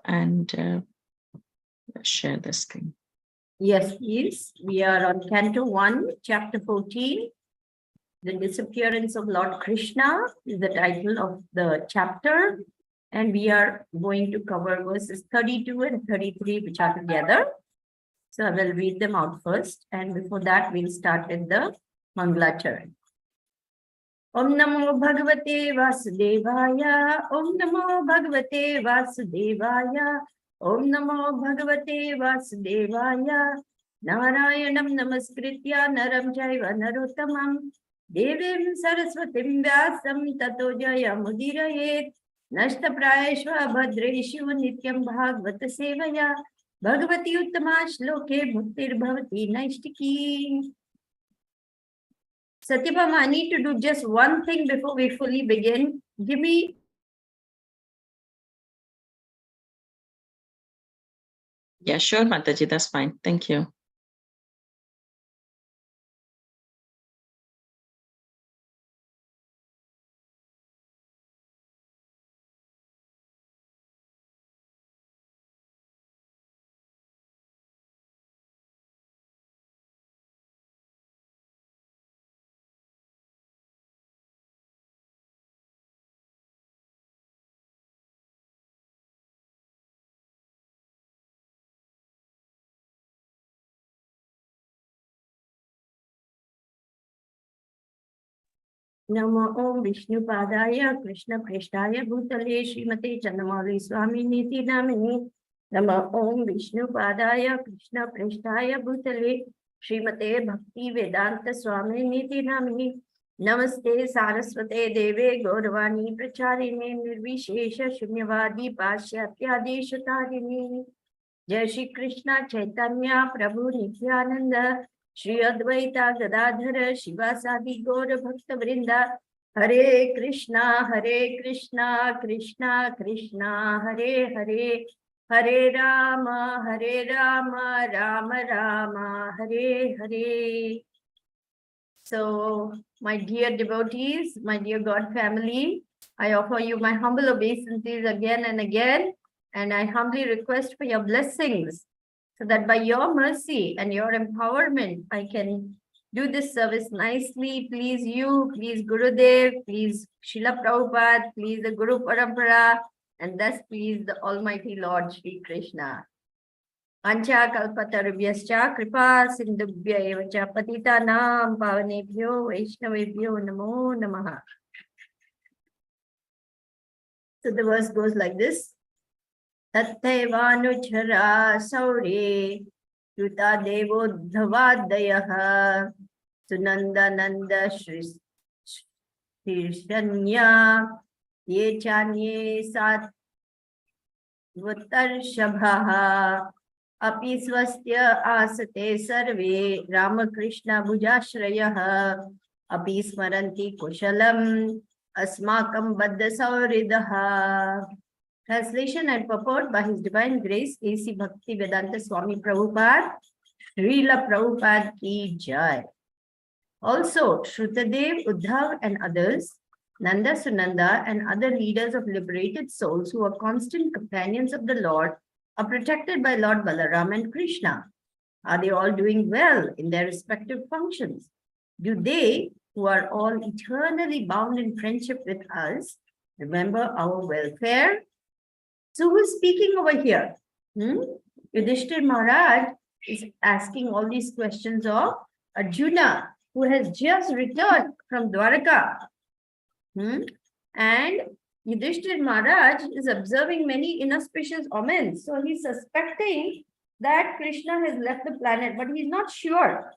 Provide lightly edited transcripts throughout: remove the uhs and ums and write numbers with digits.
and share the screen. Yes, please. We are on Canto 1, Chapter 14. The Disappearance of Lord Krishna is the title of the chapter. And we are going to cover verses 32 and 33, which are together. So I will read them out first. And before that, we'll start with the Mangalacharan. Om Namo Bhagavate Vasudevaya. Om Namo Bhagavate Vasudevaya. Om Namo Bhagavate Vasudevaya. Narayanam Namaskritya Naram Jaiva Narottamam Devim Saraswatim Vyasam Tato Jaya Mudirayet Nashta Prayeshva Bhadreshu Nityam Bhagavata Sevaya Bhagavati Uttama Shloke Bhaktir Bhavati Naishtiki. Satyabhama, I need to do just one thing before we fully begin. Give me. Yeah, sure, Mataji, that's fine. Thank you. Namo Om Vishnu Padaya Krishna Preshtaya Bhutale Srimate Candramauli Swami Niti Namini. Namo Om Vishnu Padaya Krishna Preshtaya Bhutale Srimate Bhakti Vedanta Swami Niti Namini. Namaste Saraswate Deve Gauravani Pracharine Nirvishesha Shunyavadi Pashyatyadesh Jai Shri Krishna Chaitanya Prabhu Nityananda Shri Advaita Gadadhara Shivasadi Gaura Bhakta Vrinda Hare Krishna Krishna Krishna Hare Hare Hare Rama Rama Rama Hare Hare. So, my dear devotees, my dear God family, I offer you my humble obeisances again and again, and I humbly request for your blessings, so that by your mercy and your empowerment, I can do this service nicely. Please you, please Gurudev, please Srila Prabhupada, please the Guru Parampara, and thus please the Almighty Lord Shri Krishna. Ancha kalpatarubhyascha kripa sindhubhya evacha patitanam pavanebhyo vaishnavebhyo namo namaha. So the verse goes like this. Tattaivanuchara saure yuta devodhavadayaha sunandananda shirshanya ye chanye satvatarshavaha api swastya asate sarve Ramakrishna bhujashrayah api smaranti kushalam asmakam baddha sauridaha. Translation and purport by His Divine Grace A.C. Bhakti Vedanta Swami Prabhupada, Srila Prabhupada ki Jai. Also, Shrutadev, Uddhav and others, Nanda Sunanda and other leaders of liberated souls who are constant companions of the Lord are protected by Lord Balaram and Krishna. Are they all doing well in their respective functions? Do they, who are all eternally bound in friendship with us, remember our welfare? So who's speaking over here? Yudhishthir Maharaj is asking all these questions of Arjuna, who has just returned from Dwaraka. And Yudhishthir Maharaj is observing many inauspicious omens. So he's suspecting that Krishna has left the planet, but he's not sure.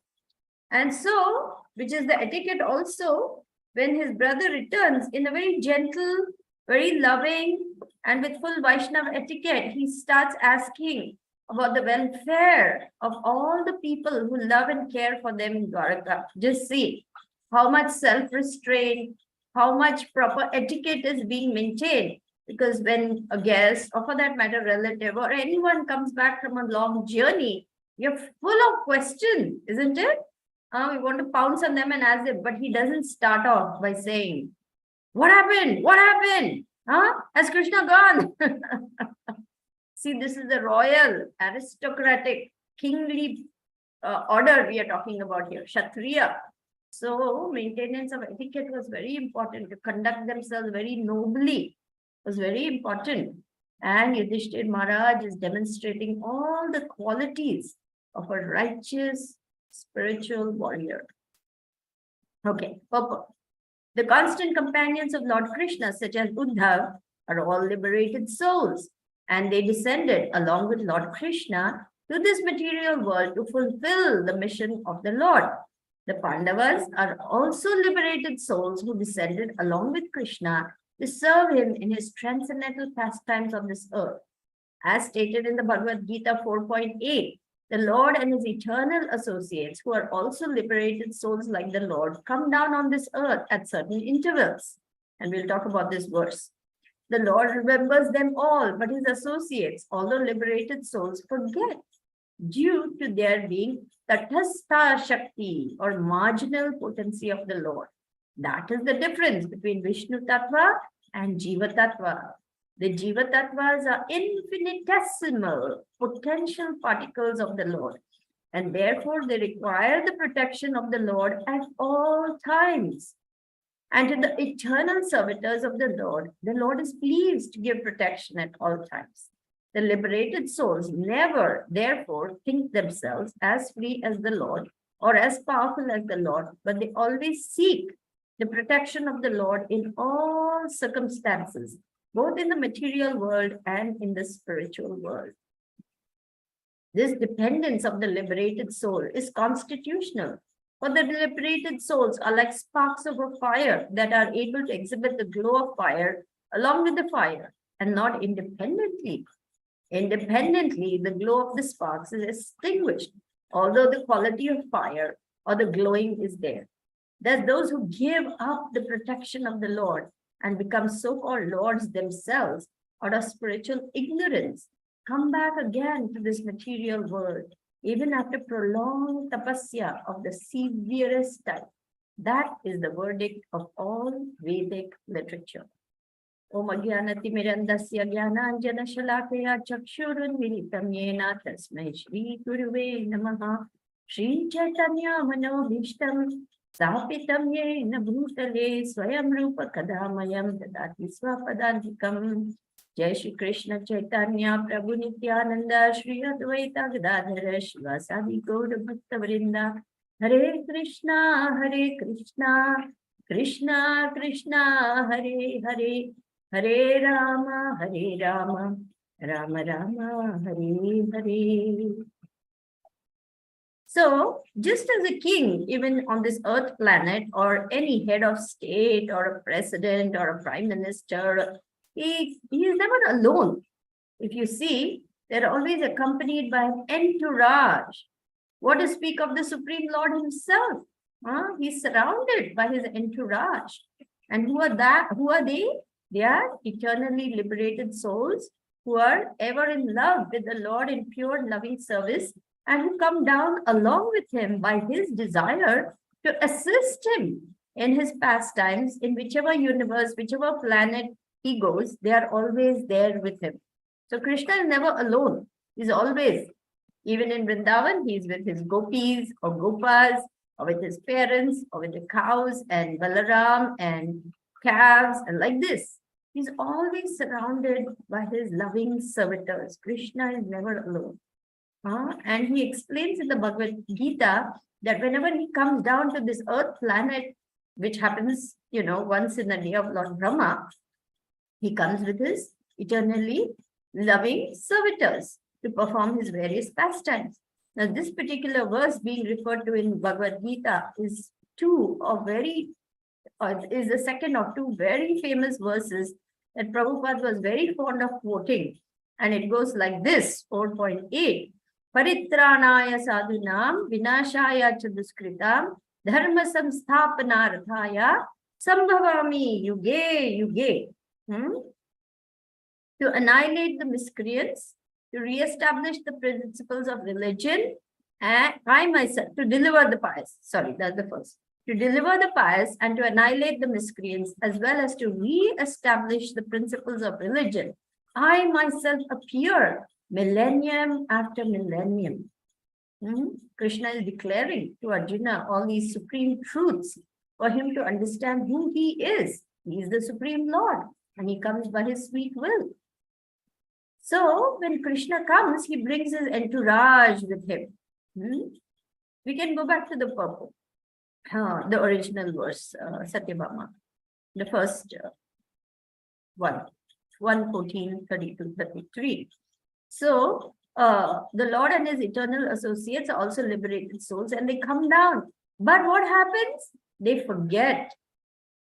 And so, which is the etiquette also, when his brother returns in a very gentle, very loving, and with full Vaishnava etiquette, he starts asking about the welfare of all the people who love and care for them in Dwaraka. Just see how much self-restraint, how much proper etiquette is being maintained. Because when a guest, or for that matter, relative, or anyone comes back from a long journey, you're full of questions, isn't it? We want to pounce on them and ask them, but he doesn't start off by saying, what happened? What happened? Has Krishna gone? See, this is the royal, aristocratic, kingly order we are talking about here, Kshatriya. So maintenance of etiquette was very important. To conduct themselves very nobly was very important. And Yudhishthir Maharaj is demonstrating all the qualities of a righteous spiritual warrior. Okay, purport. The constant companions of Lord Krishna, such as Uddhav, are all liberated souls, and they descended along with Lord Krishna to this material world to fulfill the mission of the Lord. The Pandavas are also liberated souls who descended along with Krishna to serve him in his transcendental pastimes on this earth. As stated in the Bhagavad Gita 4.8, the Lord and his eternal associates, who are also liberated souls like the Lord, come down on this earth at certain intervals. And we'll talk about this verse. The Lord remembers them all, but his associates, although liberated souls, forget due to their being Tatastha Shakti or marginal potency of the Lord. That is the difference between Vishnu Tattva and Jiva Tattva. The Jiva Tattvas are infinitesimal potential particles of the Lord, and therefore they require the protection of the Lord at all times. And to the eternal servitors of the Lord is pleased to give protection at all times. The liberated souls never, therefore, think themselves as free as the Lord or as powerful as the Lord, but they always seek the protection of the Lord in all circumstances, both in the material world and in the spiritual world. This dependence of the liberated soul is constitutional, for the liberated souls are like sparks of a fire that are able to exhibit the glow of fire along with the fire and not independently. Independently, the glow of the sparks is extinguished, although the quality of fire or the glowing is there. Thus, those who give up the protection of the Lord and become so-called lords themselves out of spiritual ignorance come back again to this material world, even after prolonged tapasya of the severest type. That is the verdict of all Vedic literature. Om Agyanati Mirandasya Gyananjana Shalakaya Chakshurun Militam Yena Tasmai Shri Guruve Namaha Shri Chaitanya Manobhishtam Sapitam Yena Bhutale Swayam Rupa Kadamayam Dadati Swapadantikam. Jai Shri Krishna Chaitanya Prabhu Nityananda Shri Advaita Gadadhara Shivasadi Gaura Bhakta Vrinda Hare Krishna Krishna Krishna Hare Hare Hare Rama Rama Rama Hare Hare. So, just as a king, even on this earth planet, or any head of state, or a president, or a prime minister, he is never alone. If you see, they're always accompanied by an entourage. What to speak of the Supreme Lord himself? He's surrounded by his entourage. And who are they? They are eternally liberated souls who are ever in love with the Lord in pure loving service and who come down along with him by his desire to assist him in his pastimes in whichever universe, whichever planet he goes, they are always there with him. So Krishna is never alone. He's always, even in Vrindavan, he's with his gopis or gopas, or with his parents, or with the cows and Balaram and calves, and like this. He's always surrounded by his loving servitors. Krishna is never alone. And he explains in the Bhagavad Gita that whenever he comes down to this earth planet, which happens, once in the day of Lord Brahma, he comes with his eternally loving servitors to perform his various pastimes. Now, this particular verse being referred to in Bhagavad Gita is the second of two very famous verses that Prabhupada was very fond of quoting. And it goes like this, 4.8. Paritranaya sadhunam vinashaya chaduskritam dharma samsthapanarathaya sambhavami yuge yuge. To annihilate the miscreants, to re-establish the principles of religion, and I myself, to deliver the pious. Sorry, that's the first. To deliver the pious and to annihilate the miscreants, as well as to re-establish the principles of religion, I myself appear millennium after millennium. Krishna is declaring to Arjuna all these supreme truths for him to understand who he is. He is the Supreme Lord and he comes by his sweet will. So when Krishna comes, he brings his entourage with him. We can go back to the purport, the original verse, Satyabhama, the first one, 114, 32, 33. So the Lord and his eternal associates are also liberated souls and they come down. But what happens? They forget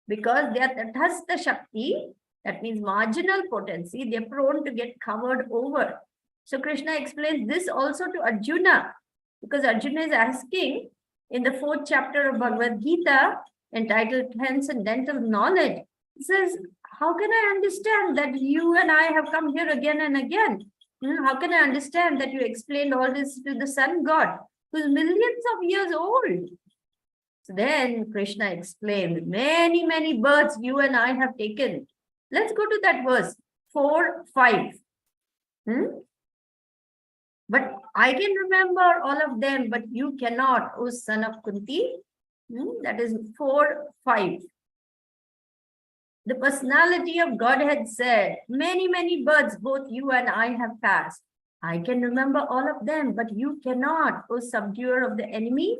because they are Tathastha Shakti, that means marginal potency, they're prone to get covered over. So Krishna explains this also to Arjuna because Arjuna is asking in the 4th chapter of Bhagavad Gita entitled Transcendental Knowledge. He says, how can I understand that you and I have come here again and again? How can I understand that you explained all this to the sun god who's millions of years old? So then Krishna explained, many, many births you and I have taken. Let's go to that verse, 4, 5. But I can remember all of them, but you cannot, O son of Kunti. That is 4, 5. The personality of Godhead said, many, many births both you and I have passed. I can remember all of them, but you cannot, O subduer of the enemy.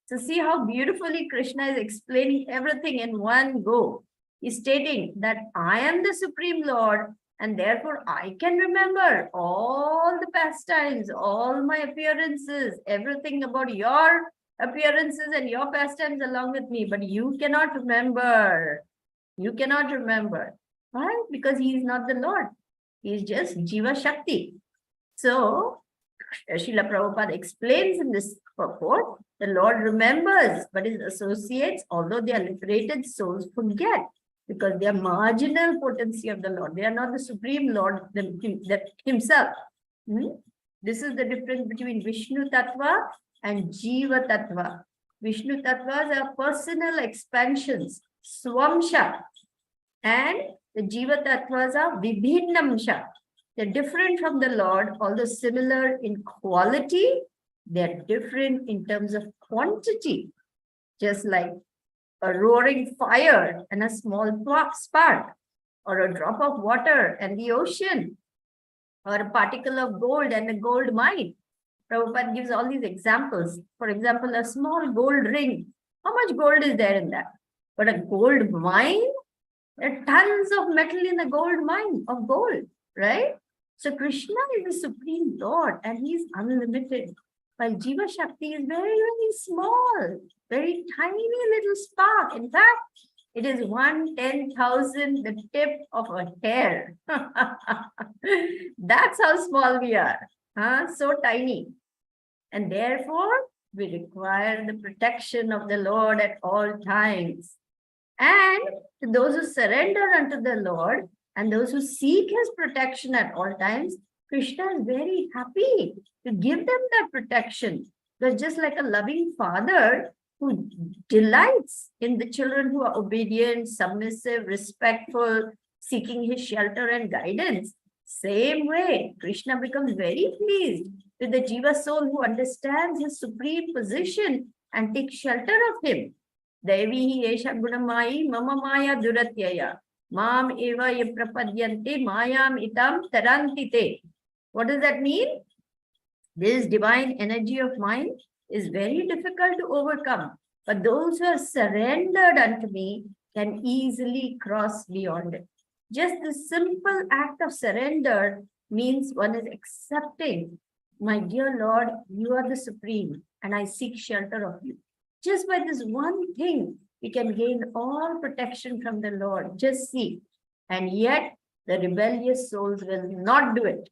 So see how beautifully Krishna is explaining everything in one go. He's stating that I am the Supreme Lord and therefore I can remember all the pastimes, all my appearances, everything about your appearances and your pastimes along with me, but you cannot remember. You cannot remember. Why? Because he is not the Lord. He is just Jiva Shakti. So, Srila Prabhupada explains in this purport, the Lord remembers, but his associates, although they are liberated souls, forget because they are marginal potency of the Lord. They are not the Supreme Lord himself. This is the difference between Vishnu Tattva and Jiva Tattva. Vishnu Tattvas are personal expansions, Swamsha, and the Jiva Tattvas are Vibhinnamsha. They're different from the Lord, although similar in quality, they're different in terms of quantity. Just like a roaring fire and a small spark, or a drop of water and the ocean, or a particle of gold and a gold mine. Prabhupada gives all these examples. For example, a small gold ring. How much gold is there in that? But a gold mine, there are tons of metal in a gold mine of gold, right? So Krishna is the Supreme Lord and he is unlimited. While Jiva Shakti is very, very small, very tiny little spark. In fact, it is 1/10,000, the tip of a hair. That's how small we are, so tiny. And therefore, we require the protection of the Lord at all times. And to those who surrender unto the Lord and those who seek his protection at all times, Krishna is very happy to give them that protection. But just like a loving father who delights in the children who are obedient, submissive, respectful, seeking his shelter and guidance, same way, Krishna becomes very pleased with the Jiva soul who understands his supreme position and takes shelter of him. Devi esha gunamai mama maya duratyaya mam eva yaprapadyante mayam itam tarantite. What does that mean? This divine energy of mine is very difficult to overcome, but those who are surrendered unto me can easily cross beyond it. Just the simple act of surrender means one is accepting, my dear Lord, you are the Supreme and I seek shelter of you. Just by this one thing, we can gain all protection from the Lord. Just see. And yet, the rebellious souls will not do it.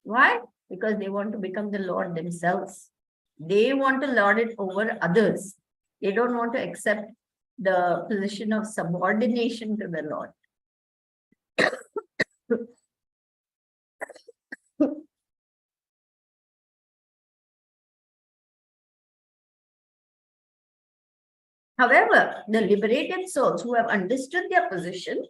Why? Because they want to become the Lord themselves. They want to lord it over others. They don't want to accept the position of subordination to the Lord. However, the liberated souls who have understood their position,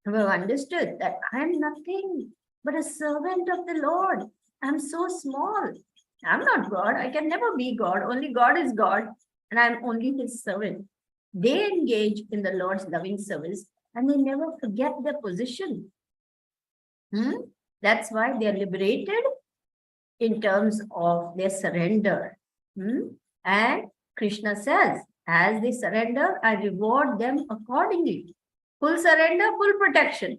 who have understood that I am nothing, but a servant of the Lord. I'm so small. I'm not God. I can never be God. Only God is God, and I'm only his servant. They engage in the Lord's loving service and they never forget their position. That's why they are liberated in terms of their surrender. And Krishna says, as they surrender, I reward them accordingly. Full surrender, full protection.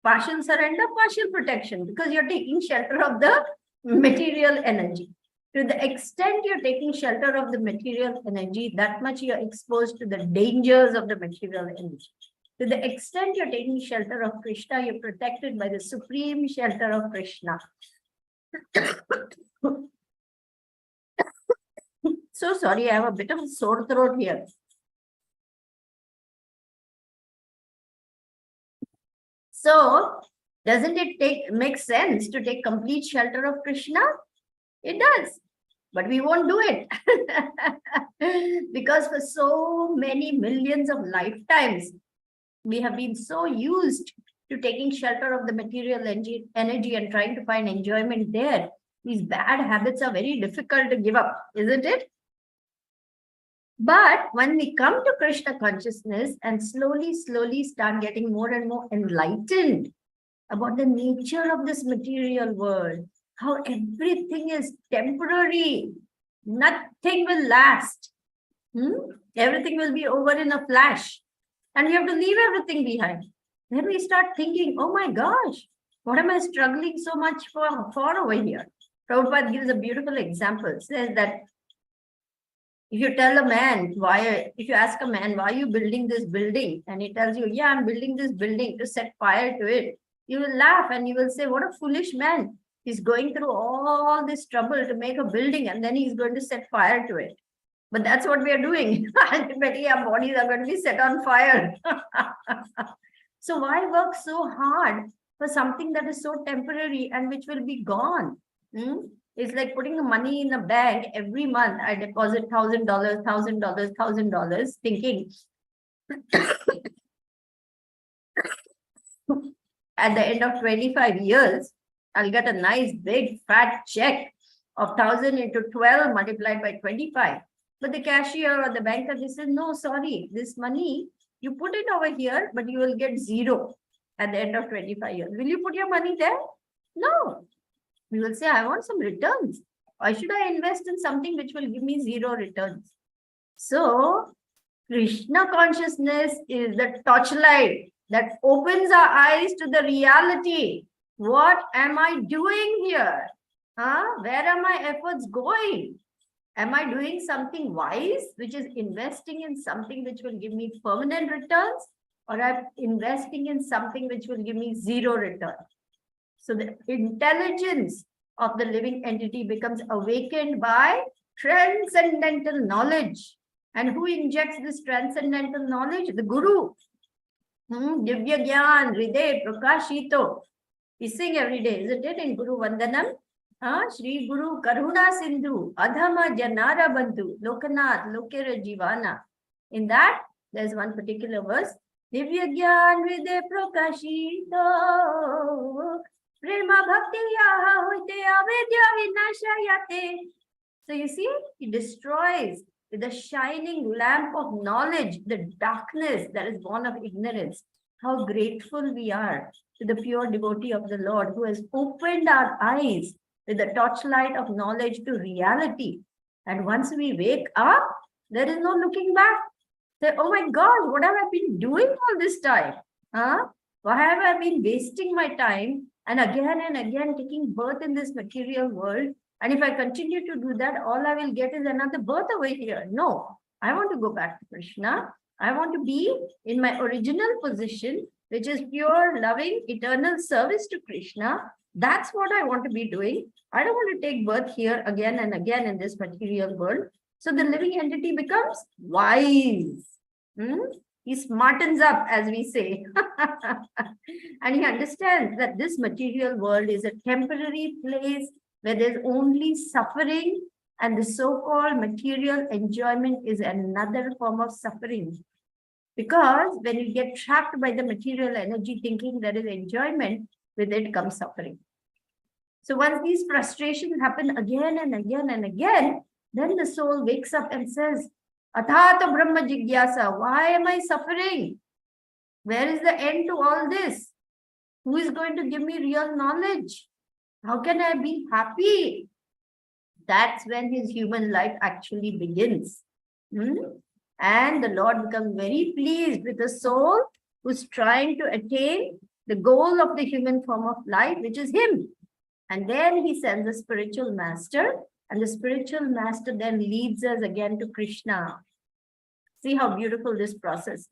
Partial surrender, partial protection, because you're taking shelter of the material energy. To the extent you're taking shelter of the material energy, that much you're exposed to the dangers of the material energy. To the extent you're taking shelter of Krishna, you're protected by the supreme shelter of Krishna. So sorry, I have a bit of a sore throat here. So, doesn't it make sense to take complete shelter of Krishna? It does, but we won't do it. Because for so many millions of lifetimes, we have been so used to taking shelter of the material energy and trying to find enjoyment there. These bad habits are very difficult to give up, isn't it? But when we come to Krishna consciousness and slowly start getting more and more enlightened about the nature of this material world, how everything is temporary, nothing will last. Everything will be over in a flash, and we have to leave everything behind. Then we start thinking, oh my gosh, what am I struggling so much for over here? Prabhupada gives a beautiful example, says that if you tell a man, if you ask a man, why are you building this building? And he tells you, yeah, I'm building this building to set fire to it. You will laugh and you will say, what a foolish man. He's going through all this trouble to make a building and then he's going to set fire to it. But that's what we are doing. Ultimately, our bodies are going to be set on fire. So why work so hard for something that is so temporary and which will be gone? It's like putting the money in a bank every month. I deposit $1,000, $1,000, $1,000, thinking at the end of 25 years, I'll get a nice big fat check of 1,000 into 12 multiplied by 25. But the cashier or the banker, they said, no, sorry, this money, you put it over here, but you will get zero at the end of 25 years. Will you put your money there? No. We will say, I want some returns. Why should I invest in something which will give me zero returns? So, Krishna consciousness is the torchlight that opens our eyes to the reality. What am I doing here? Where are my efforts going? Am I doing something wise, which is investing in something which will give me permanent returns? Or I'm investing in something which will give me zero return? So the intelligence of the living entity becomes awakened by transcendental knowledge. And who injects this transcendental knowledge? The Guru. Divya Gyan, Hriday, Prakashito. We sing every day, isn't it? In Guru Vandanam. Shri Guru Karuna Sindhu, Adhama Janara Bandhu, Lokanath, Lokera Jivana. In that, there's one particular verse. Divya Gyan, Hriday, Prakashito. Prema bhakti yaha hoite avidya vinashayate. So you see, he destroys with the shining lamp of knowledge the darkness that is born of ignorance. How grateful we are to the pure devotee of the Lord who has opened our eyes with the torchlight of knowledge to reality. And once we wake up, there is no looking back. Say, oh my God, what have I been doing all this time? Why have I been wasting my time and again taking birth in this material world? And if I continue to do that, all I will get is another birth over here. No, I want to go back to Krishna. I want to be in my original position, which is pure, loving, eternal service to Krishna. That's what I want to be doing. I don't want to take birth here again and again in this material world. So the living entity becomes wise. He smartens up, as we say. And he understands that this material world is a temporary place where there's only suffering, and the so-called material enjoyment is another form of suffering. Because when you get trapped by the material energy thinking there is enjoyment, with it comes suffering. So once these frustrations happen again and again and again, then the soul wakes up and says, Athata Brahma Jigyasa, why am I suffering? Where is the end to all this? Who is going to give me real knowledge? How can I be happy? That's when his human life actually begins. And the Lord becomes very pleased with the soul who's trying to attain the goal of the human form of life, which is him. And then he sends a spiritual master, and the spiritual master then leads us again to Krishna. See how beautiful this process is.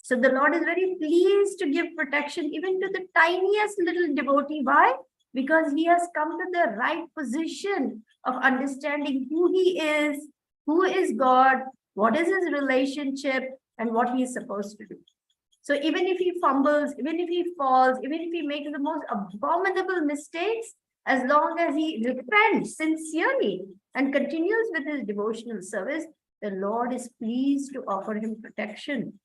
So the Lord is very pleased to give protection even to the tiniest little devotee. Why? Because he has come to the right position of understanding who he is, who is God, what is his relationship, and what he is supposed to do. So even if he fumbles, even if he falls, even if he makes the most abominable mistakes, as long as he repents sincerely and continues with his devotional service, the Lord is pleased to offer him protection.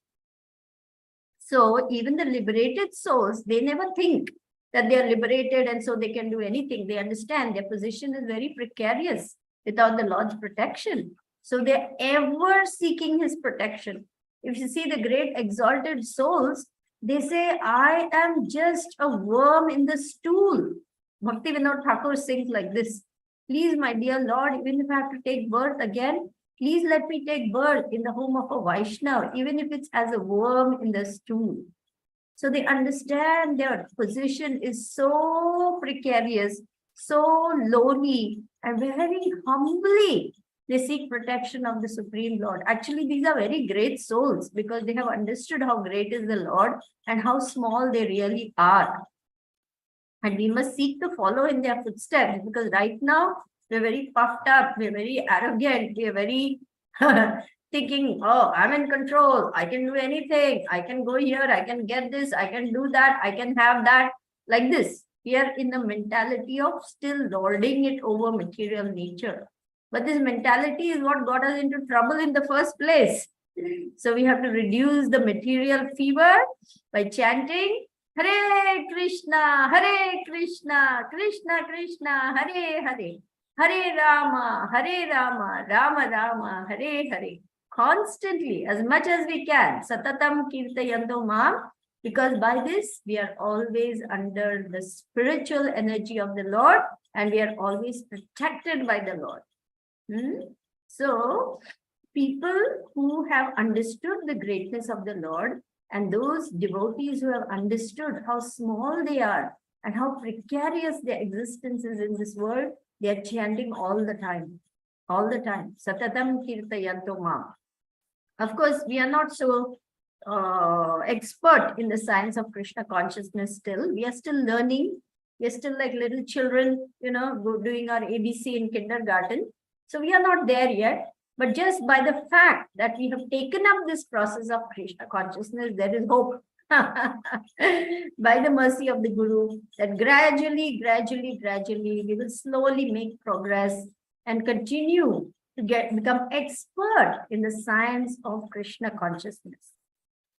So even the liberated souls, they never think that they are liberated and so they can do anything. They understand their position is very precarious without the Lord's protection. So they're ever seeking his protection. If you see the great exalted souls, they say, I am just a worm in the stool. Bhakti Vinod Thakur sings like this. Please, my dear Lord, even if I have to take birth again, please let me take birth in the home of a Vaishnava, even if it's as a worm in the stool. So they understand their position is so precarious, so lowly, and very humbly they seek protection of the Supreme Lord. Actually, these are very great souls because they have understood how great is the Lord and how small they really are. And we must seek to follow in their footsteps, because right now we're very puffed up, we're very arrogant, we're very thinking, oh, I'm in control, I can do anything, I can go here, I can get this, I can do that, I can have that, like this. We are in the mentality of still lording it over material nature. But this mentality is what got us into trouble in the first place. So we have to reduce the material fever by chanting Hare Krishna, Krishna Krishna, Hare Hare, Hare Rama, Rama Rama, Hare Hare. Constantly, as much as we can, Satatam Kirtayanto Mam, because by this we are always under the spiritual energy of the Lord and we are always protected by the Lord. So, people who have understood the greatness of the Lord and those devotees who have understood how small they are and how precarious their existence is in this world, they are chanting all the time. Satatam Kirtayanto Mam. Of course, we are not so expert in the science of Krishna consciousness still. We are still learning. We are still like little children, doing our ABC in kindergarten. So we are not there yet. But just by the fact that we have taken up this process of Krishna consciousness, there is hope. By the mercy of the Guru, that gradually, we will slowly make progress and continue to become expert in the science of Krishna consciousness.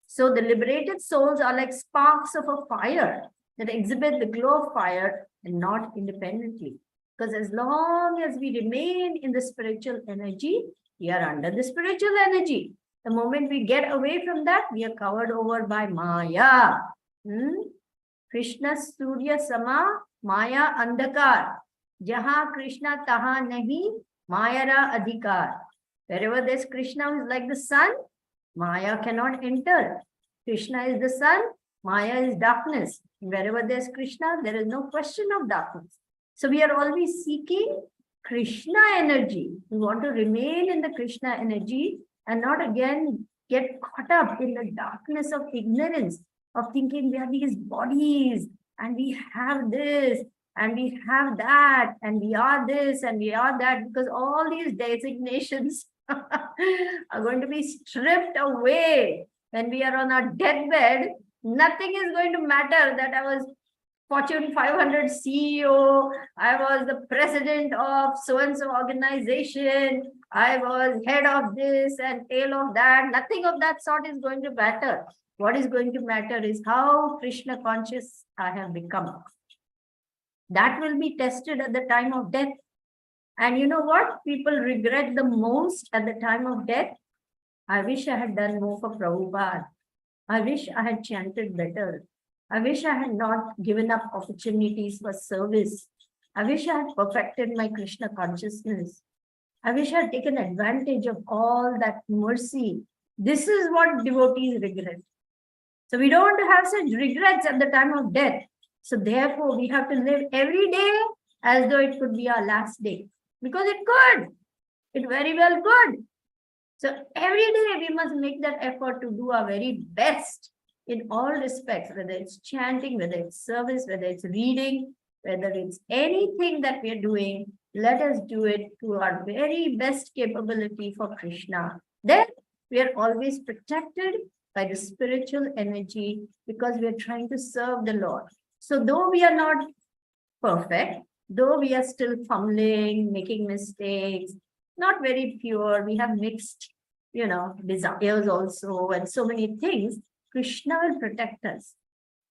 So the liberated souls are like sparks of a fire that exhibit the glow of fire and not independently. Because as long as we remain in the spiritual energy, we are under the spiritual energy. The moment we get away from that, we are covered over by Maya. Krishna Surya Sama Maya Andhakar. Jaha Krishna Taha Nahi Mayara Adhikar. Wherever there's Krishna who is like the sun, Maya cannot enter. Krishna is the sun, Maya is darkness. Wherever there's Krishna, there is no question of darkness. So we are always seeking Krishna energy. We want to remain in the Krishna energy and not again get caught up in the darkness of ignorance, of thinking we are these bodies and we have this and we have that and we are this and we are that, because all these designations are going to be stripped away when we are on our deathbed. Nothing is going to matter that I was Fortune 500 CEO, I was the president of so-and-so organization, I was head of this and tail of that. Nothing of that sort is going to matter. What is going to matter is how Krishna conscious I have become. That will be tested at the time of death. And you know what people regret the most at the time of death? I wish I had done more for Prabhupada. I wish I had chanted better. I wish I had not given up opportunities for service. I wish I had perfected my Krishna consciousness. I wish I had taken advantage of all that mercy. This is what devotees regret. So we don't want to have such regrets at the time of death. So therefore, we have to live every day as though it could be our last day. Because it could. It very well could. So every day we must make that effort to do our very best in all respects, whether it's chanting, whether it's service, whether it's reading, whether it's anything that we are doing, let us do it to our very best capability for Krishna. Then we are always protected by the spiritual energy because we are trying to serve the Lord. So though we are not perfect, though we are still fumbling, making mistakes, not very pure, we have mixed, desires also, and so many things, Krishna will protect us.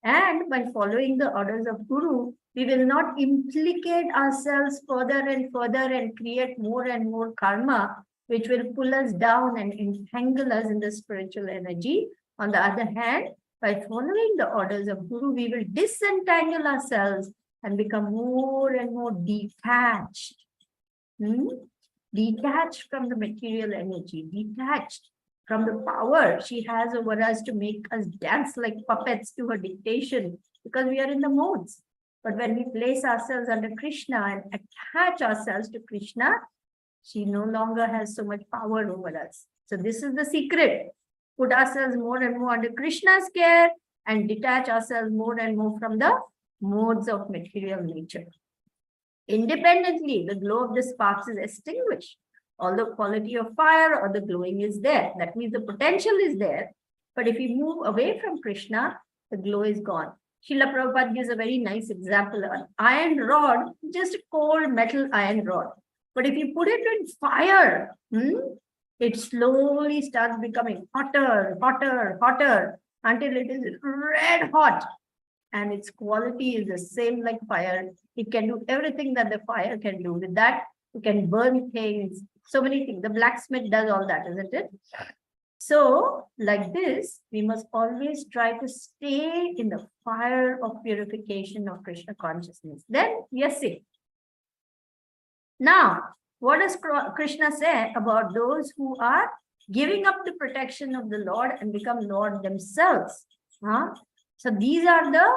And by following the orders of Guru, we will not implicate ourselves further and further and create more and more karma, which will pull us down and entangle us in the spiritual energy. On the other hand, by following the orders of Guru, we will disentangle ourselves and become more and more detached. Detached from the material energy, detached from the power she has over us to make us dance like puppets to her dictation, because we are in the modes. But when we place ourselves under Krishna and attach ourselves to Krishna, she no longer has so much power over us. So this is the secret. Put ourselves more and more under Krishna's care and detach ourselves more and more from the modes of material nature. Independently, the glow of the sparks is extinguished. All the quality of fire or the glowing is there. That means the potential is there. But if we move away from Krishna, the glow is gone. Srila Prabhupada gives a very nice example. An iron rod, just a cold metal iron rod. But if you put it in fire, it slowly starts becoming hotter, hotter, hotter, until it is red hot. And its quality is the same like fire. It can do everything that the fire can do. With that, you can burn things, so many things. The blacksmith does all that, isn't it? So, like this, we must always try to stay in the fire of purification of Krishna consciousness. Then we are safe. Now, what does Krishna say about those who are giving up the protection of the Lord and become Lord themselves? So these are the,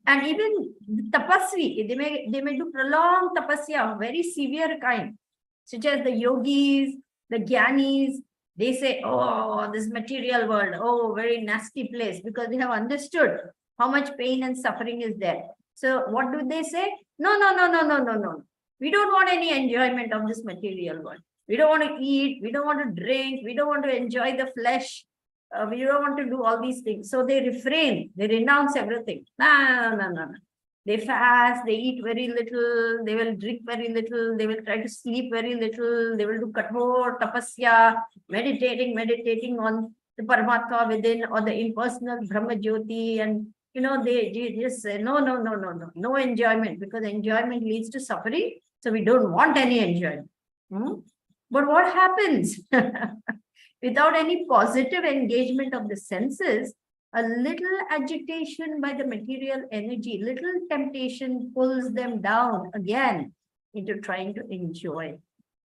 and even tapasvi, they may do prolonged tapasya, very severe kind, such as the yogis, the jnanis. They say, oh, this material world, oh, very nasty place, because they have understood how much pain and suffering is there. So what do they say? No. We don't want any enjoyment of this material world. We don't want to eat, we don't want to drink, we don't want to enjoy the flesh. We don't want to do all these things. So they refrain, they renounce everything. No. They fast, they eat very little, they will drink very little, they will try to sleep very little, they will do kathor, tapasya, meditating on the Paramatma within or the impersonal Brahma Jyoti. And, they just say, no enjoyment, because enjoyment leads to suffering. So we don't want any enjoyment. But what happens? Without any positive engagement of the senses, a little agitation by the material energy, little temptation pulls them down again into trying to enjoy.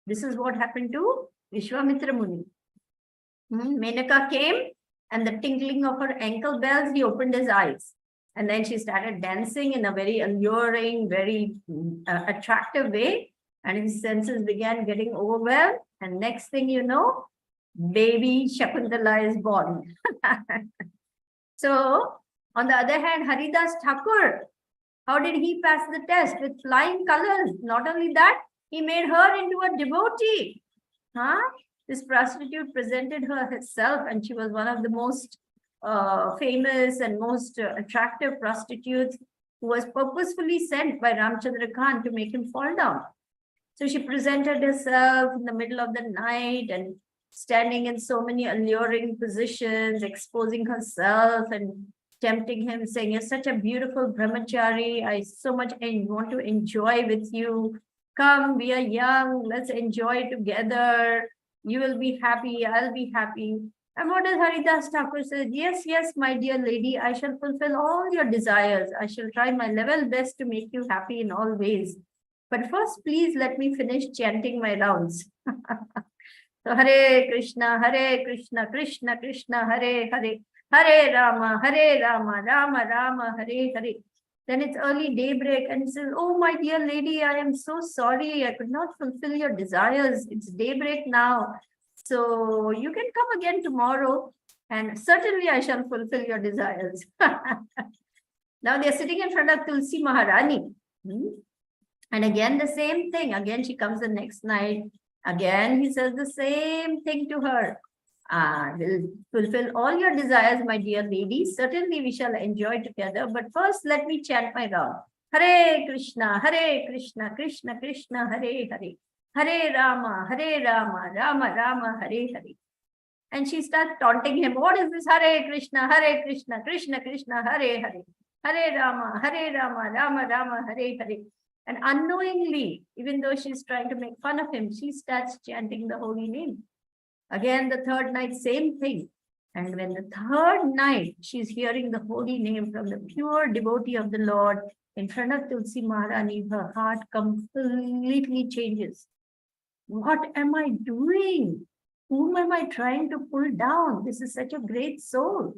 This is what happened to Vishwamitra Muni. Menaka came, and the tinkling of her ankle bells, he opened his eyes. And then she started dancing in a very alluring, very attractive way. And his senses began getting overwhelmed. And next thing you know, baby Shakuntala is born. So, on the other hand, Haridas Thakur, how did he pass the test? With flying colors. Not only that, he made her into a devotee. This prostitute presented herself, and she was one of the most famous and most attractive prostitutes who was purposefully sent by Ramchandra Khan to make him fall down. So she presented herself in the middle of the night and standing in so many alluring positions, exposing herself and tempting him, saying, "You're such a beautiful brahmachari. I so much want to enjoy with you. Come, we are young. Let's enjoy together. You will be happy. I'll be happy." And what does Haridas Thakur say? "Yes, yes, my dear lady, I shall fulfill all your desires. I shall try my level best to make you happy in all ways. But first, please let me finish chanting my rounds." So Hare Krishna, Krishna Krishna, Hare Hare, Hare Rama, Rama Rama, Hare Hare. Then it's early daybreak and he says, "Oh, my dear lady, I am so sorry. I could not fulfill your desires. It's daybreak now. So you can come again tomorrow and certainly I shall fulfill your desires." Now they're sitting in front of Tulsi Maharani. And again, the same thing. Again, she comes the next night. Again, he says the same thing to her. "Will fulfill all your desires, my dear lady. Certainly we shall enjoy together. But first, let me chant my round. Hare Krishna, Krishna Krishna, Hare Hare. Hare Rama, Rama Rama, Hare Hare." And she starts taunting him. "What is this? Hare Krishna, Krishna Krishna, Hare Hare. Hare Rama, Rama Rama, Hare Hare." And unknowingly, even though she's trying to make fun of him, she starts chanting the holy name. Again, the third night, same thing. And when the third night, she's hearing the holy name from the pure devotee of the Lord in front of Tulsi Maharani, her heart completely changes. What am I doing? Whom am I trying to pull down? This is such a great soul.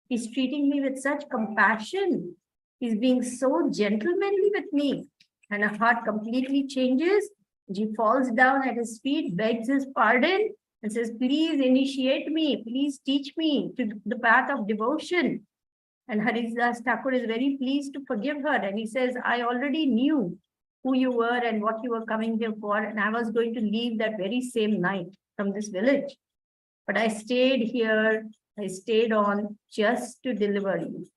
He's treating me with such compassion. He's being so gentlemanly with me. And her heart completely changes. She falls down at his feet, begs his pardon, and says, "Please initiate me. Please teach me to the path of devotion." And Haridas Thakur is very pleased to forgive her. And he says, "I already knew who you were and what you were coming here for. And I was going to leave that very same night from this village. But I stayed here. I stayed on just to deliver you."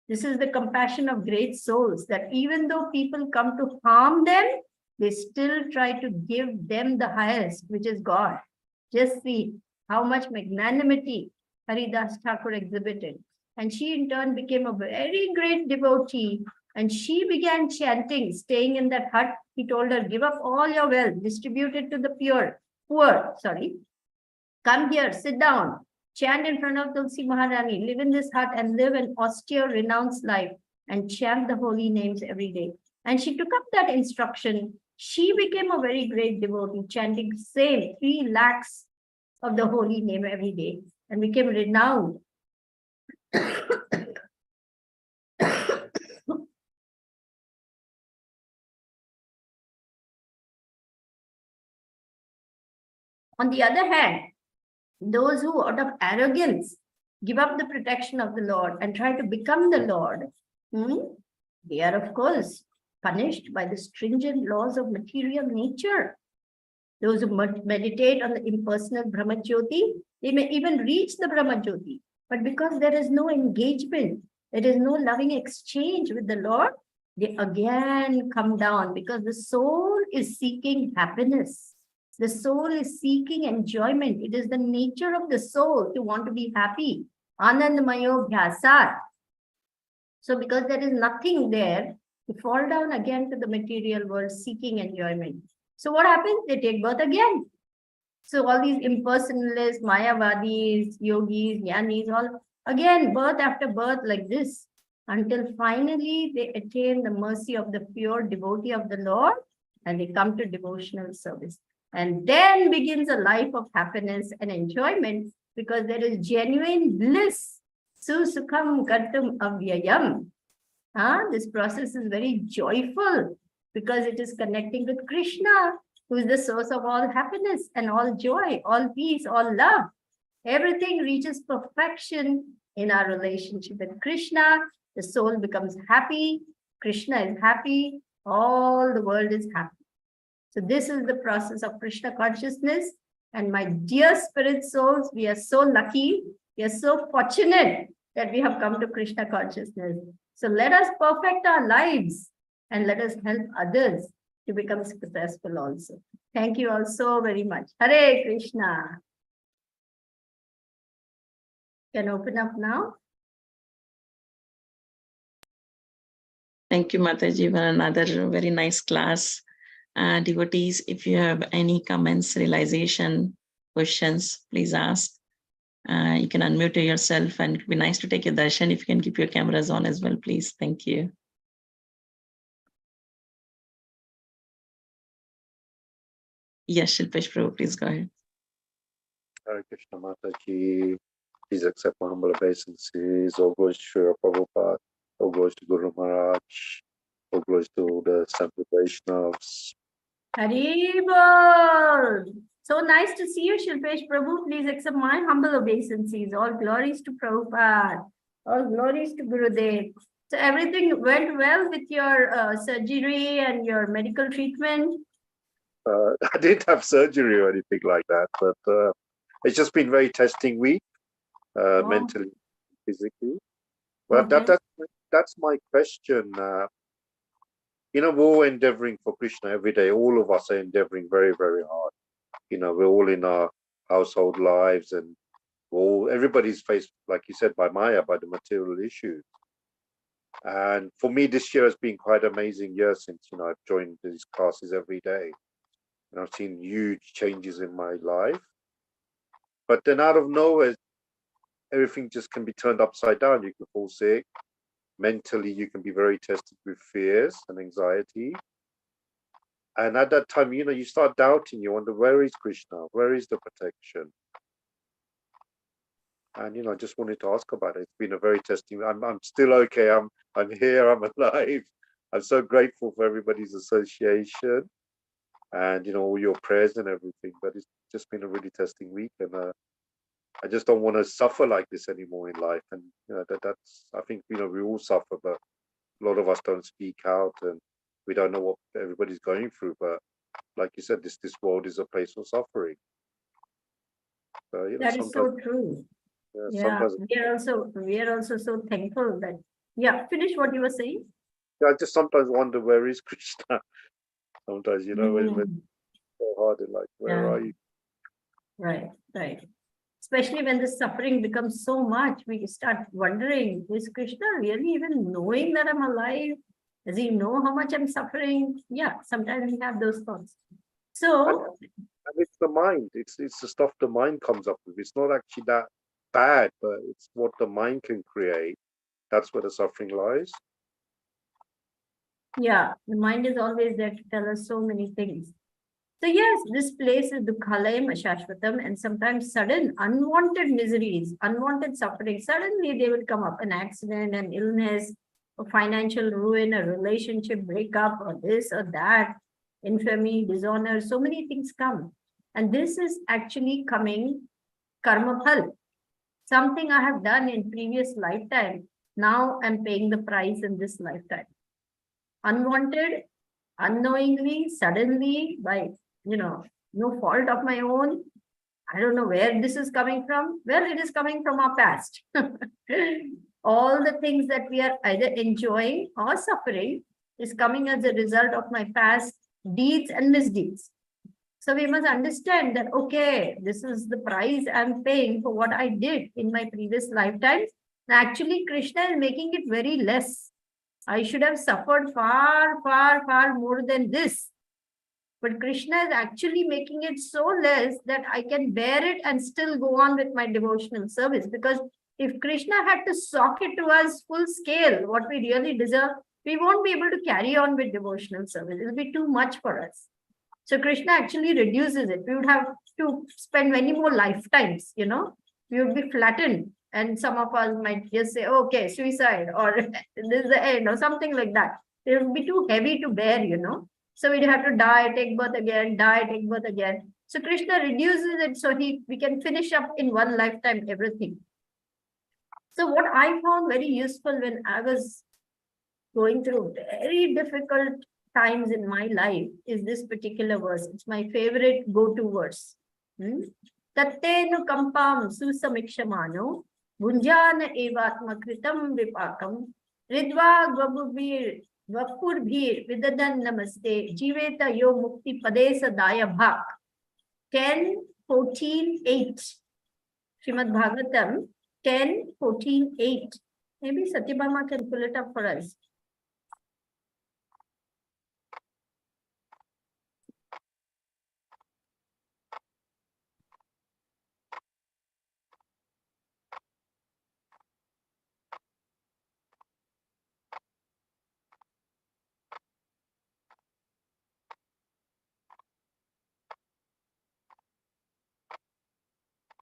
This is the compassion of great souls, that even though people come to harm them, they still try to give them the highest, which is God. Just see how much magnanimity Haridas Thakur exhibited. And she in turn became a very great devotee. And she began chanting, staying in that hut. He told her, "Give up all your wealth, distribute it to the poor. Come here, sit down. Chant in front of Tulsi Maharani, live in this hut and live an austere, renounced life and chant the holy names every day." And she took up that instruction. She became a very great devotee, chanting same 3 lakhs of the holy name every day and became renowned. On the other hand, those who out of arrogance give up the protection of the Lord and try to become the Lord, they are of course punished by the stringent laws of material nature. Those who meditate on the impersonal Brahmajyoti, they may even reach the Brahmajyoti. But because there is no engagement, there is no loving exchange with the Lord, they again come down because the soul is seeking happiness. The soul is seeking enjoyment. It is the nature of the soul to want to be happy. Anandamayo bhyasat. So because there is nothing there, they fall down again to the material world seeking enjoyment. So what happens? They take birth again. So all these impersonalists, Mayavadis, yogis, jnanis, all again birth after birth like this, until finally they attain the mercy of the pure devotee of the Lord and they come to devotional service. And then begins a life of happiness and enjoyment because there is genuine bliss. Susukham kartum avyayam. This process is very joyful because it is connecting with Krishna, who is the source of all happiness and all joy, all peace, all love. Everything reaches perfection in our relationship with Krishna. The soul becomes happy. Krishna is happy. All the world is happy. So this is the process of Krishna consciousness. And my dear spirit souls, we are so lucky. We are so fortunate that we have come to Krishna consciousness. So let us perfect our lives and let us help others to become successful also. Thank you all so very much. Hare Krishna. Can open up now. Thank you, Mataji, for another very nice class. Devotees, if you have any comments, realization, questions, please ask. You can unmute yourself, and it'd be nice to take your darshan. If you can keep your cameras on as well, please. Thank you. Yes, Shilpesh Prabhu, please go ahead. Hare Krishna Mataji, please accept my humble obeisances. All glories to Srila Prabhupada, all glories to Guru Maharaj, all glories to the Assembly Vaishnavas. Haribol! So nice to see you, Shilpesh Prabhu. Please accept my humble obeisances. All glories to Prabhupada. All glories to Gurudev. So everything went well with your surgery and your medical treatment? I didn't have surgery or anything like that, but it's just been very testing week, mentally, physically. But Okay. that's my question. We're all endeavoring for Krishna every day. All of us are endeavoring very, very hard. We're all in our household lives, and everybody's faced, like you said, by Maya, by the material issues. And for me, this year has been quite an amazing year since, I've joined these classes every day. And I've seen huge changes in my life. But then out of nowhere, everything just can be turned upside down. You can fall sick. Mentally, you can be very tested with fears and anxiety. And at that time, you start doubting. You wonder, where is Krishna? Where is the protection? And, I just wanted to ask about it. It's been a very testing. I'm still okay. I'm here. I'm alive. I'm so grateful for everybody's association and, all your prayers and everything. But it's just been a really testing week. And I just don't want to suffer like this anymore in life. And, that's, I think, we all suffer, but a lot of us don't speak out and we don't know what everybody's going through. But like you said, this world is a place of suffering. So, That is so true. Yeah, we are also so thankful that, finish what you were saying. I just sometimes wonder, where is Krishna? Sometimes, when so hard in life, where are you? Right. Especially when the suffering becomes so much, we start wondering, is Krishna really even knowing that I'm alive? Does he know how much I'm suffering? Yeah, sometimes we have those thoughts. So, and it's the mind. It's the stuff the mind comes up with. It's not actually that bad, but it's what the mind can create. That's where the suffering lies. Yeah, the mind is always there to tell us so many things. So yes, this place is Dukhalayam Ashashvatam, and sometimes sudden unwanted miseries, unwanted suffering, suddenly they will come up, an accident, an illness, a financial ruin, a relationship breakup, or this or that, infamy, dishonor, so many things come. And this is actually coming karma phal. Something I have done in previous lifetime, now I'm paying the price in this lifetime. Unwanted, unknowingly, suddenly, by no fault of my own. I don't know where this is coming from. Well, it is coming from our past. All the things that we are either enjoying or suffering is coming as a result of my past deeds and misdeeds. So we must understand that, okay, this is the price I'm paying for what I did in my previous lifetime. Actually, Krishna is making it very less. I should have suffered far, far, far more than this. But Krishna is actually making it so less that I can bear it and still go on with my devotional service. Because if Krishna had to sock it to us full scale, what we really deserve, we won't be able to carry on with devotional service. It will be too much for us. So Krishna actually reduces it. We would have to spend many more lifetimes, we would be flattened. And some of us might just say, okay, suicide, or this is the end, or something like that. It would be too heavy to bear, So we'd have to die, take birth again, die, take birth again. So Krishna reduces it so we can finish up in one lifetime everything. So what I found very useful when I was going through very difficult times in my life is this particular verse. It's my favorite go-to verse. Tattenu kampam susamikshamano bunjana evatma kritam vipakam ridva gvabubir vapurbhir vidadan namaste jiveta yo mukti padesa daya bhak. 10:14:8. Srimad Bhagavatam 10:14:8. Maybe Satyabhama can pull it up for us.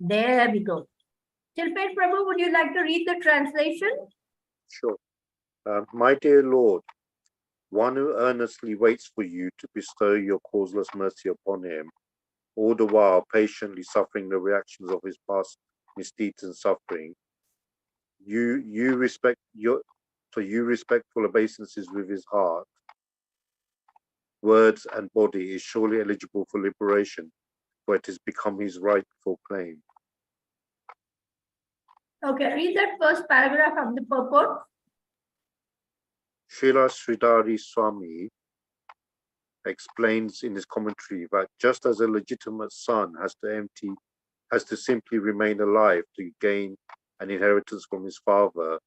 There we go. Chilpet Prabhu, would you like to read the translation? Sure. My dear Lord, one who earnestly waits for you to bestow your causeless mercy upon him, all the while patiently suffering the reactions of his past misdeeds and suffering, you respectful obeisances with his heart, words and body is surely eligible for liberation, for it has become his rightful claim. Okay, read that first paragraph of the purport. Srila Sridhari Swami explains in his commentary that just as a legitimate son has to simply remain alive to gain an inheritance from his father,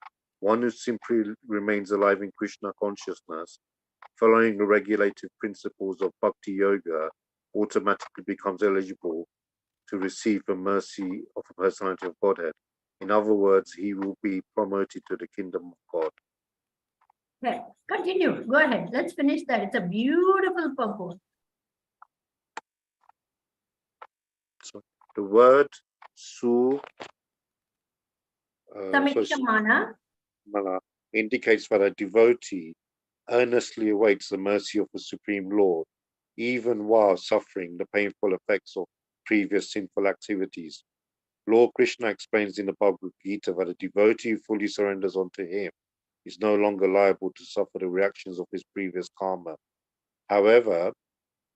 one who simply remains alive in Krishna consciousness, following the regulated principles of Bhakti Yoga, automatically becomes eligible to receive the mercy of the personality of Godhead. In other words, he will be promoted to the kingdom of God. Okay, continue. Go ahead. Let's finish that. It's a beautiful purport. So the word Samikshamana. indicates that a devotee earnestly awaits the mercy of the Supreme Lord, even while suffering the painful effects of previous sinful activities. Lord Krishna explains in the Bhagavad Gita that a devotee who fully surrenders unto him is no longer liable to suffer the reactions of his previous karma. However,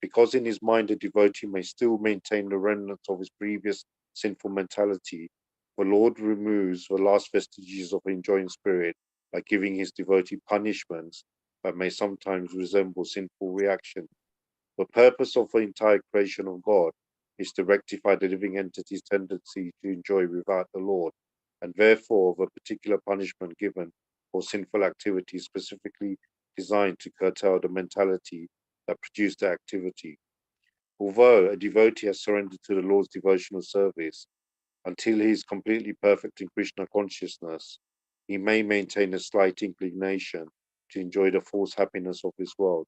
because in his mind a devotee may still maintain the remnants of his previous sinful mentality, the Lord removes the last vestiges of enjoying spirit by giving his devotee punishments that may sometimes resemble sinful reaction. The purpose of the entire creation of God is to rectify the living entity's tendency to enjoy without the Lord, and therefore the particular punishment given for sinful activity is specifically designed to curtail the mentality that produced the activity. Although a devotee has surrendered to the Lord's devotional service, until he is completely perfect in Krishna consciousness, he may maintain a slight inclination to enjoy the false happiness of this world.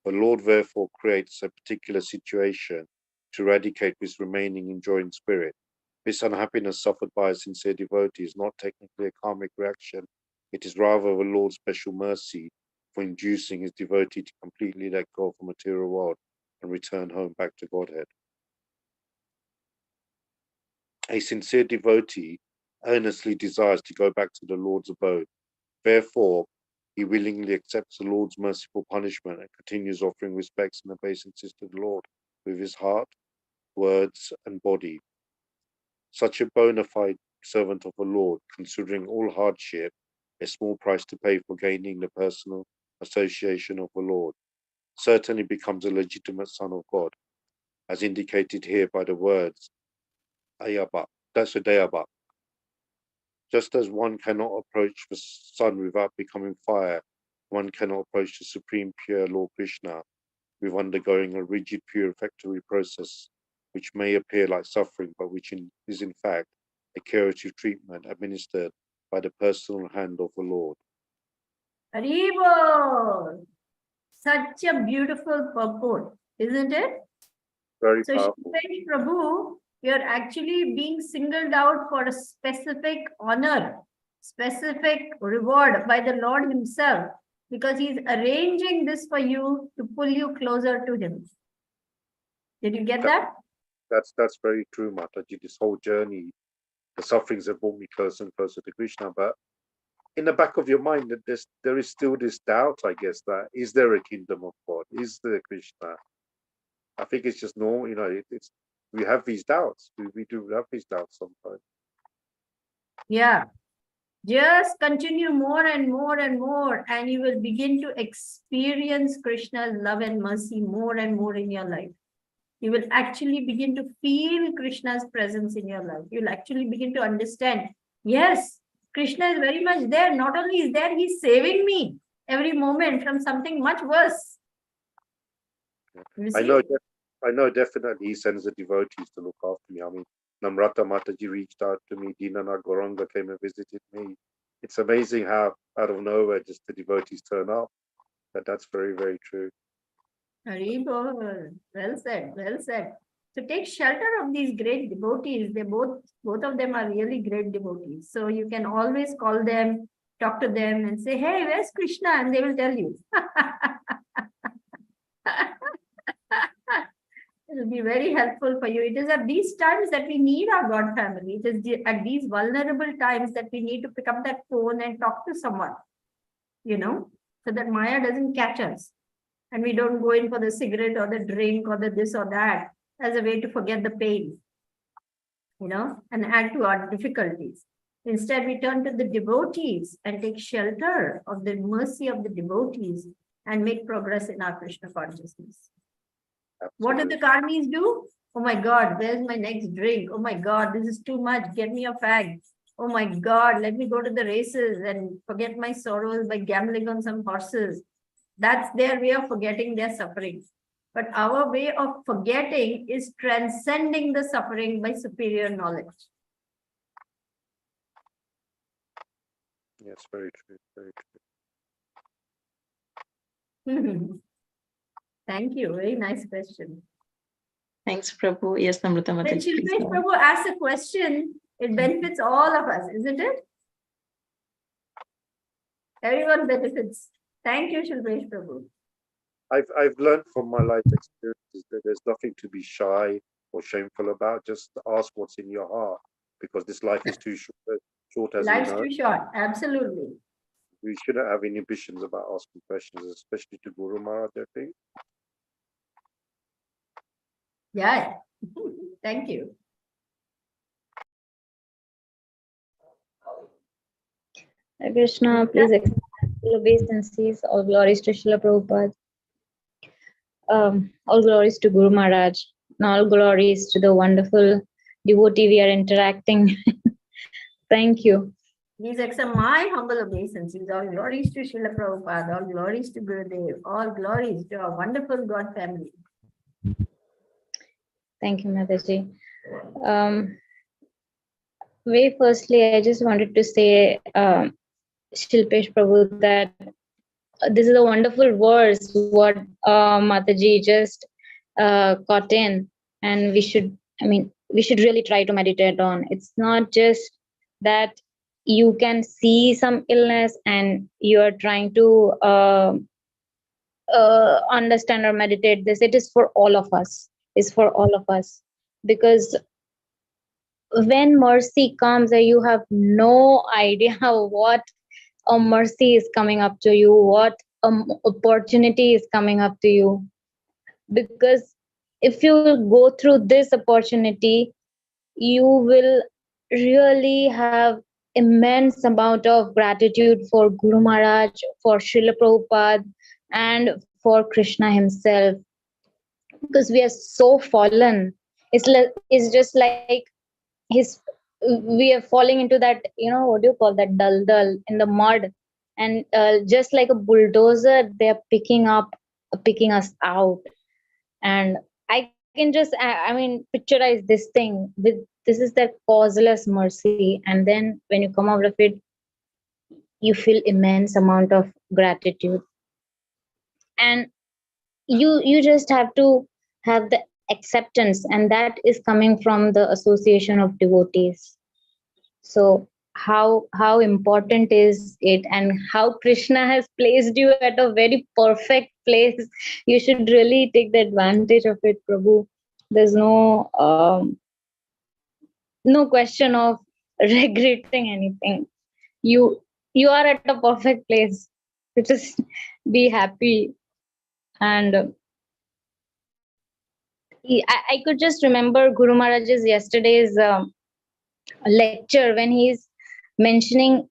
The Lord therefore creates a particular situation to eradicate this remaining enjoying spirit. This unhappiness suffered by a sincere devotee is not technically a karmic reaction. It is rather the Lord's special mercy for inducing his devotee to completely let go of the material world and return home back to Godhead. A sincere devotee earnestly desires to go back to the Lord's abode. Therefore, he willingly accepts the Lord's merciful punishment and continues offering respects and obeisances to the Lord with his heart, words, and body. Such a bona fide servant of the Lord, considering all hardship, a small price to pay for gaining the personal association of the Lord, certainly becomes a legitimate son of God, as indicated here by the words Ayaba, that's a Dayaba. Just as one cannot approach the sun without becoming fire, one cannot approach the supreme pure Lord Krishna with undergoing a rigid purificatory process, which may appear like suffering, but which is in fact a curative treatment administered by the personal hand of the Lord. Haribol! Such a beautiful purport, isn't it? Very So, powerful. Shri Prabhu, you're actually being singled out for a specific honor, specific reward by the Lord himself, because he's arranging this for you to pull you closer to him. Did you get that? That's very true, Mataji. This whole journey, the sufferings have brought me closer and closer to Krishna. But in the back of your mind, that there is still this doubt, I guess, that is there a kingdom of God? Is there Krishna? I think it's just normal, we have these doubts. We do have these doubts sometimes. Yeah. Just continue more and more and more, and you will begin to experience Krishna's love and mercy more and more in your life. You will actually begin to feel Krishna's presence in your life. You'll actually begin to understand, yes, Krishna is very much there. Not only is there, he's saving me every moment from something much worse. I know definitely he sends the devotees to look after me. I mean, Namrata Mataji reached out to me, Dinana Goranga came and visited me. It's amazing how out of nowhere just the devotees turn up. That's very, very true. Haribol. Well said, well said. So take shelter of these great devotees. They both of them are really great devotees. So you can always call them, talk to them and say, hey, where's Krishna? And they will tell you. It will be very helpful for you. It is at these times that we need our God family. It is at these vulnerable times that we need to pick up that phone and talk to someone, so that Maya doesn't catch us. And we don't go in for the cigarette or the drink or the this or that as a way to forget the pain, and add to our difficulties. Instead, we turn to the devotees and take shelter of the mercy of the devotees and make progress in our Krishna consciousness. What do the karmis do? Oh my God, where's my next drink? Oh my God, this is too much. Get me a fag. Oh my God, let me go to the races and forget my sorrows by gambling on some horses. That's their way of forgetting their suffering. But our way of forgetting is transcending the suffering by superior knowledge. Yes, very true. Very true. Thank you. Very nice question. Thanks, Prabhu. Yes, Namrata When Mataji. Shilpesh Prabhu asks a question, it benefits all of us, isn't it? Everyone benefits. Thank you, Shilpesh Prabhu. I've learned from my life experiences that there's nothing to be shy or shameful about. Just ask what's in your heart, because this life is too short as Life's we know. too short. Absolutely. We shouldn't have inhibitions about asking questions, especially to Guru Maharaj, I think. Yeah. Thank you. Hare Krishna, please accept full obeisances. All glories to Srila Prabhupada. All glories to Guru Maharaj. And all glories to the wonderful devotee we are interacting. Thank you. Please accept my humble obeisances. All glories to Srila Prabhupada. All glories to Gurudev. All glories to our wonderful God family. Thank you, Mataji. Very firstly, I just wanted to say, Shilpesh Prabhu, that this is a wonderful verse what Mataji just caught in, and we should really try to meditate on. It's not just that you can see some illness and you are trying to understand or meditate this. It is for all of us. It's for all of us, because when mercy comes, you have no idea what a mercy is coming up to you, what opportunity is coming up to you. Because if you go through this opportunity, you will really have immense amount of gratitude for Guru Maharaj, for Srila Prabhupada, and for Krishna himself. Because we are so fallen. It's just like we are falling into that, what do you call that, dal in the mud, and just like a bulldozer, they're picking us out. And I can just picturize this thing with, this is that causeless mercy, and then when you come out of it, you feel immense amount of gratitude. And you just have to have the acceptance, and that is coming from the association of devotees. So how important is it, and how Krishna has placed you at a very perfect place. You should really take the advantage of it, Prabhu. There's no question of regretting anything. You are at a perfect place. You just be happy. And I could just remember Guru Maharaj's yesterday's lecture when he's mentioning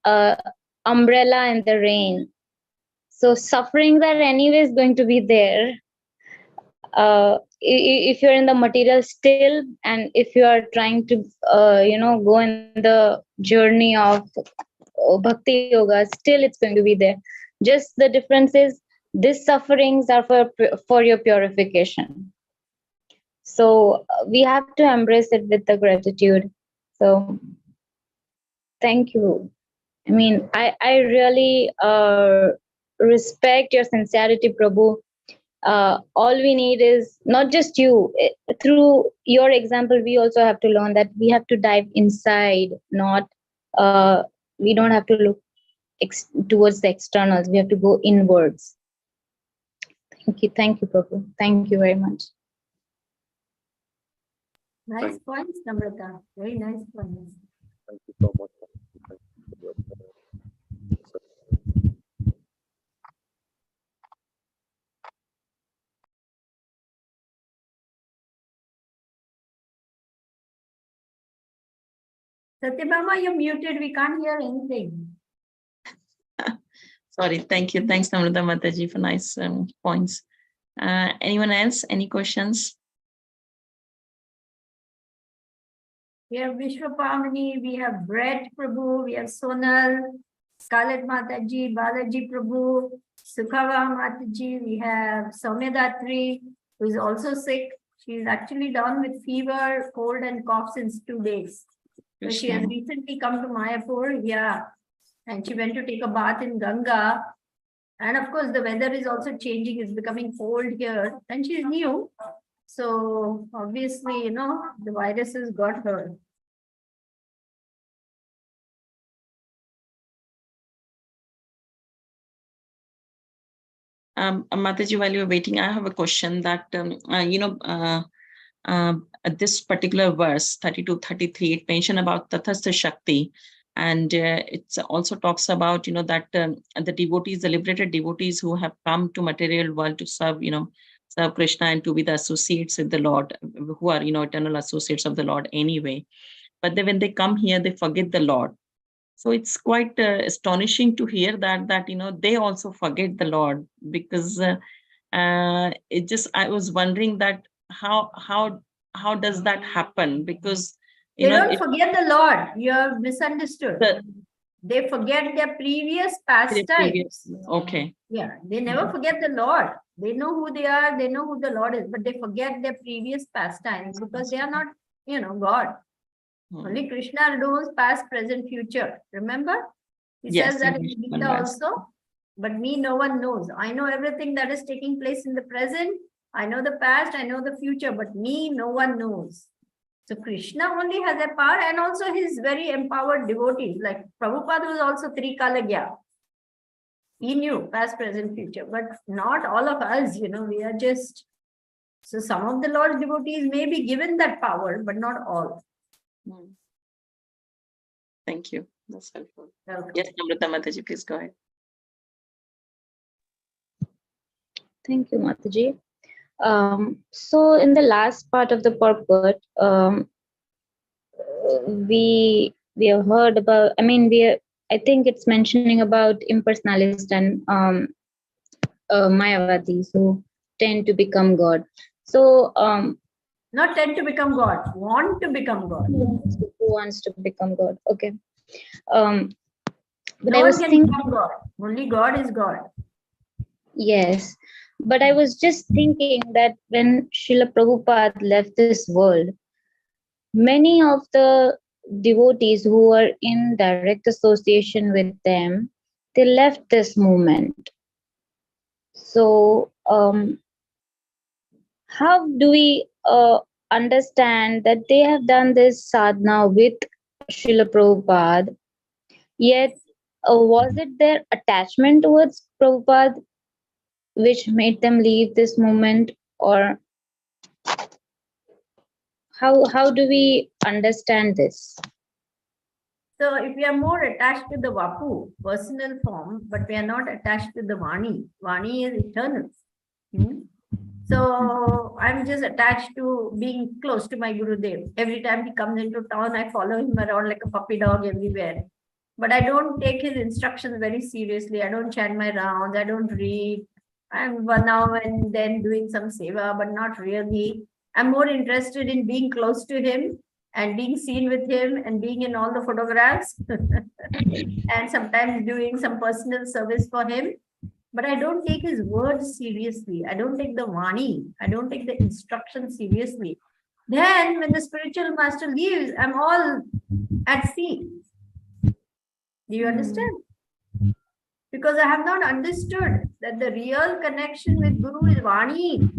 umbrella in the rain. So sufferings are anyways going to be there. If you're in the material still, and if you are trying to go in the journey of bhakti yoga, still it's going to be there. Just the difference is these sufferings are for your purification. So we have to embrace it with the gratitude. So thank you. I mean, I really respect your sincerity, Prabhu. All we need is not just you. Through your example, we also have to learn that we have to dive inside, not we don't have to look towards the externals. We have to go inwards. Thank you, Prabhu. Thank you very much. Nice points, Namrata. Very nice points. Thank you so much. Thank you for your, Satyabhama, you're muted. We can't hear anything. Sorry, thank you. Thanks, Namrata Mataji, for nice points. Anyone else? Any questions? We have Vishwapamani, we have Brett Prabhu, we have Sonal, Scarlett Mataji, Balaji Prabhu, Sukhava Mataji, we have Soumyadatri, who is also sick. She is actually down with fever, cold and cough since 2 days. So she has recently come to Mayapur, yeah, and she went to take a bath in Ganga. And of course, the weather is also changing, it's becoming cold here, and she's new. So obviously, you know, the virus has got her. Mataji, while you're waiting, I have a question that, this particular verse, 32-33, it mentioned about Tathastha Shakti. And it also talks about, that the devotees, the liberated devotees who have come to material world to serve, serve Krishna and to be the associates with the Lord, who are, eternal associates of the Lord anyway. But then when they come here, they forget the Lord. So it's quite astonishing to hear that they also forget the Lord, because it just, I was wondering that how does that happen? Because they don't forget the Lord. You have misunderstood. They forget their previous pastimes. Okay. Yeah, they never forget the Lord. They know who they are. They know who the Lord is, but they forget their previous pastimes because they are not, God. Only Krishna knows past, present, future. Remember? He says that in Gita also. But me, no one knows. I know everything that is taking place in the present. I know the past. I know the future. But me, no one knows. So Krishna only has a power, and also his very empowered devotees. Like Prabhupada was also Trikalagya. He knew past, present, future. But not all of us, we are just... So some of the Lord's devotees may be given that power, but not all. Thank you. That's helpful. Okay. Yes, Namrata Mataji, please go ahead. Thank you, Mataji. So in the last part of the purport, we have heard about, I think it's mentioning about impersonalist and Mayavadis who tend to become God. So not tend to become God, want to become God. Who wants to become God? Okay. But no I was one can thinking, become God. Only God is God. Yes, but I was just thinking that when Srila Prabhupada left this world, many of the devotees who were in direct association with them, they left this movement. So, how do we understand that they have done this sadhana with Srila Prabhupada, yet was it their attachment towards Prabhupada which made them leave this movement, or how do we understand this? So if we are more attached to the Vapu, personal form, but we are not attached to the Vani. Vani is eternal. So I'm just attached to being close to my Gurudev. Every time he comes into town, I follow him around like a puppy dog everywhere. But I don't take his instructions very seriously. I don't chant my rounds. I don't read. I'm now and then doing some seva, but not really. I'm more interested in being close to him and being seen with him and being in all the photographs and sometimes doing some personal service for him. But I don't take his words seriously. I don't take the Vani. I don't take the instruction seriously. Then when the spiritual master leaves, I'm all at sea. Do you understand? because I have not understood that the real connection with Guru is Vani,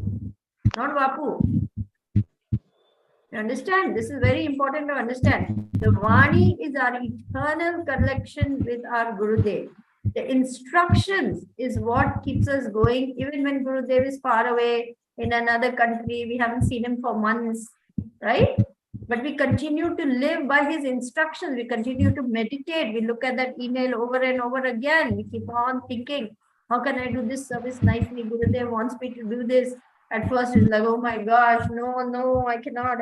not Vapu. You understand? This is very important to understand. The Vani is our eternal connection with our Gurudev. The instructions is what keeps us going, even when Gurudev is far away in another country. We haven't seen him for months, right? But we continue to live by his instructions. We continue to meditate. We look at that email over and over again. We keep on thinking, how can I do this service nicely? Gurudev wants me to do this. At first, it's like, oh my gosh, no, I cannot.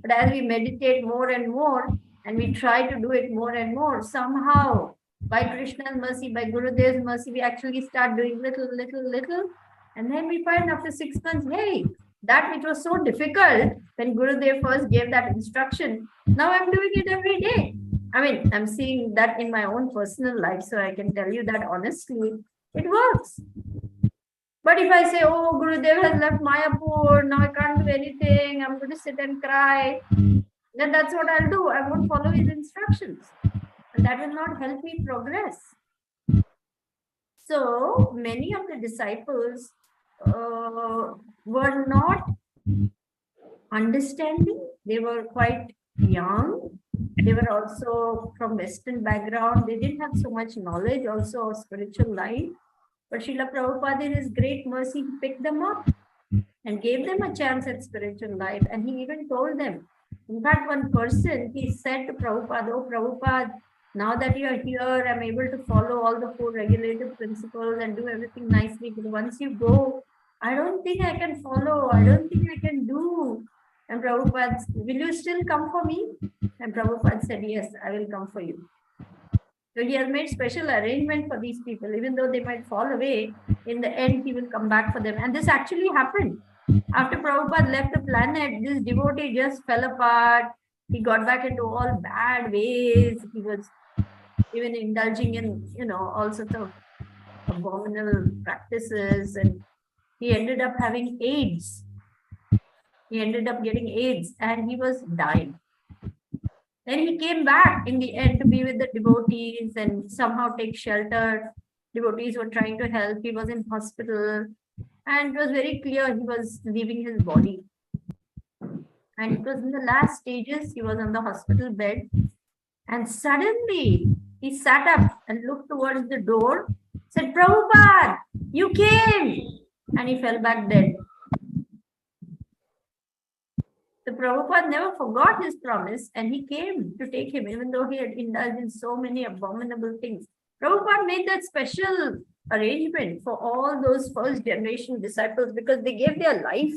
But as we meditate more and more, and we try to do it more and more, somehow, by Krishna's mercy, by Gurudev's mercy, we actually start doing little. And then we find after 6 months, hey, that which was so difficult when Gurudev first gave that instruction, now I'm doing it every day. I mean, I'm seeing that in my own personal life, so I can tell you that honestly, it works. But if I say, oh, Gurudev has left Mayapur, now I can't do anything, I'm going to sit and cry, then that's what I'll do. I won't follow his instructions. And that will not help me progress. So many of the disciples were not understanding. They were quite young. They were also from Western background. They didn't have so much knowledge also of spiritual life. But Srila Prabhupada, in his great mercy, he picked them up and gave them a chance at spiritual life. And he even told them. In fact, one person, he said to Prabhupada, oh Prabhupada, now that you are here, I'm able to follow all the 4 regulative principles and do everything nicely. But once you go, I don't think I can follow. I don't think I can do. And Prabhupada, will you still come for me? And Prabhupada said, yes, I will come for you. So he has made special arrangement for these people. Even though they might fall away, in the end, he will come back for them. And this actually happened. After Prabhupada left the planet, this devotee just fell apart. He got back into all bad ways. He was even indulging in, all sorts of abominable practices. And he ended up having AIDS. He ended up getting AIDS and he was dying. Then he came back in the end to be with the devotees and somehow take shelter. Devotees were trying to help. He was in hospital. And it was very clear he was leaving his body. And it was in the last stages. He was on the hospital bed. And suddenly, he sat up and looked towards the door, said, Prabhupada, you came! And he fell back dead. The Prabhupada never forgot his promise and he came to take him, even though he had indulged in so many abominable things. Prabhupada made that special arrangement for all those first generation disciples because they gave their life.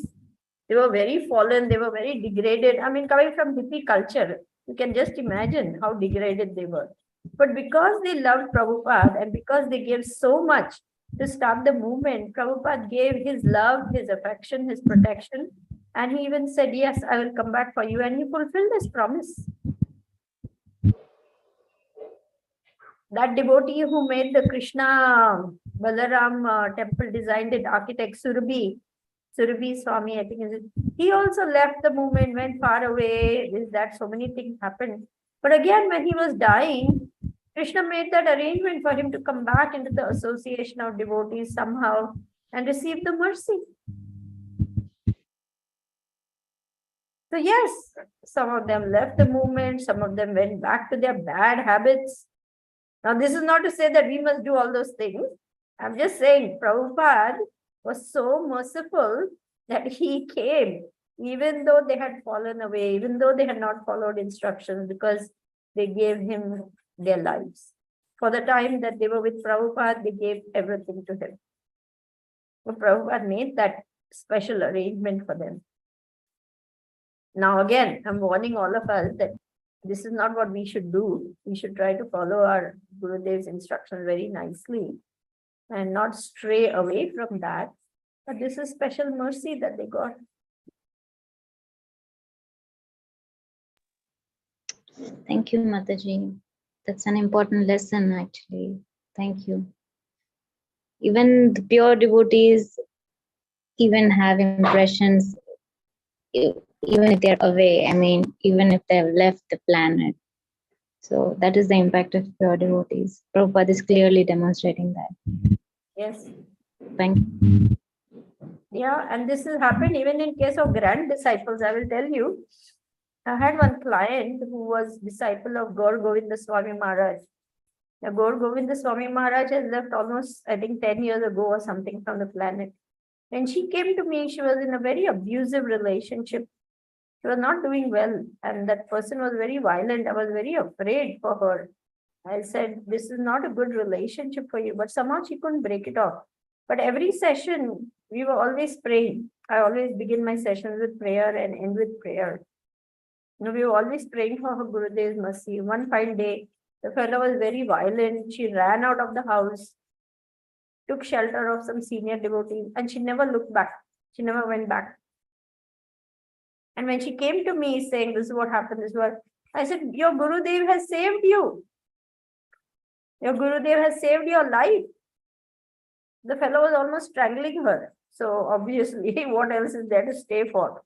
They were very fallen, they were very degraded. I mean, coming from hippie culture, you can just imagine how degraded they were. But because they loved Prabhupada and because they gave so much to start the movement, Prabhupada gave his love, his affection, his protection. And he even said, yes, I will come back for you. And he fulfilled his promise. That devotee who made the Krishna Balaram temple, designed it, architect Sridevi Swami, I think is it. He also left the movement, went far away. So many things happened. But again, when he was dying, Krishna made that arrangement for him to come back into the association of devotees somehow and receive the mercy. So yes, some of them left the movement, some of them went back to their bad habits. Now, this is not to say that we must do all those things. I'm just saying Prabhupada was so merciful that he came, even though they had fallen away, even though they had not followed instructions, because they gave him their lives. For the time that they were with Prabhupada, they gave everything to him. So Prabhupada made that special arrangement for them. Now again, I'm warning all of us that this is not what we should do. We should try to follow our Gurudev's instructions very nicely and not stray away from that. But this is special mercy that they got. Thank you, Mataji. That's an important lesson, actually. Thank you. Even the pure devotees even have impressions, even if they're away. I mean, even if they've left the planet, So that is the impact of pure devotees. Prabhupada is clearly demonstrating that. Yes. Thank you. Yeah, and this has happened even in case of grand disciples. I will tell you. I had one client who was disciple of Gaur Govinda Swami Maharaj. Now, Gaur Govinda Swami Maharaj has left almost, I think, 10 years ago or something from the planet. When she came to me, she was in a very abusive relationship. She was not doing well, and that person was very violent. I was very afraid for her. I said, this is not a good relationship for you, but somehow she couldn't break it off. But every session, we were always praying. I always begin my sessions with prayer and end with prayer. We were always praying for her Gurudev's mercy. One fine day, the fellow was very violent. She ran out of the house, took shelter of some senior devotees, and she never looked back. She never went back. And when she came to me saying, this is what happened, this was, I said, your Gurudev has saved you. Your Gurudev has saved your life. The fellow was almost strangling her. So obviously, what else is there to stay for?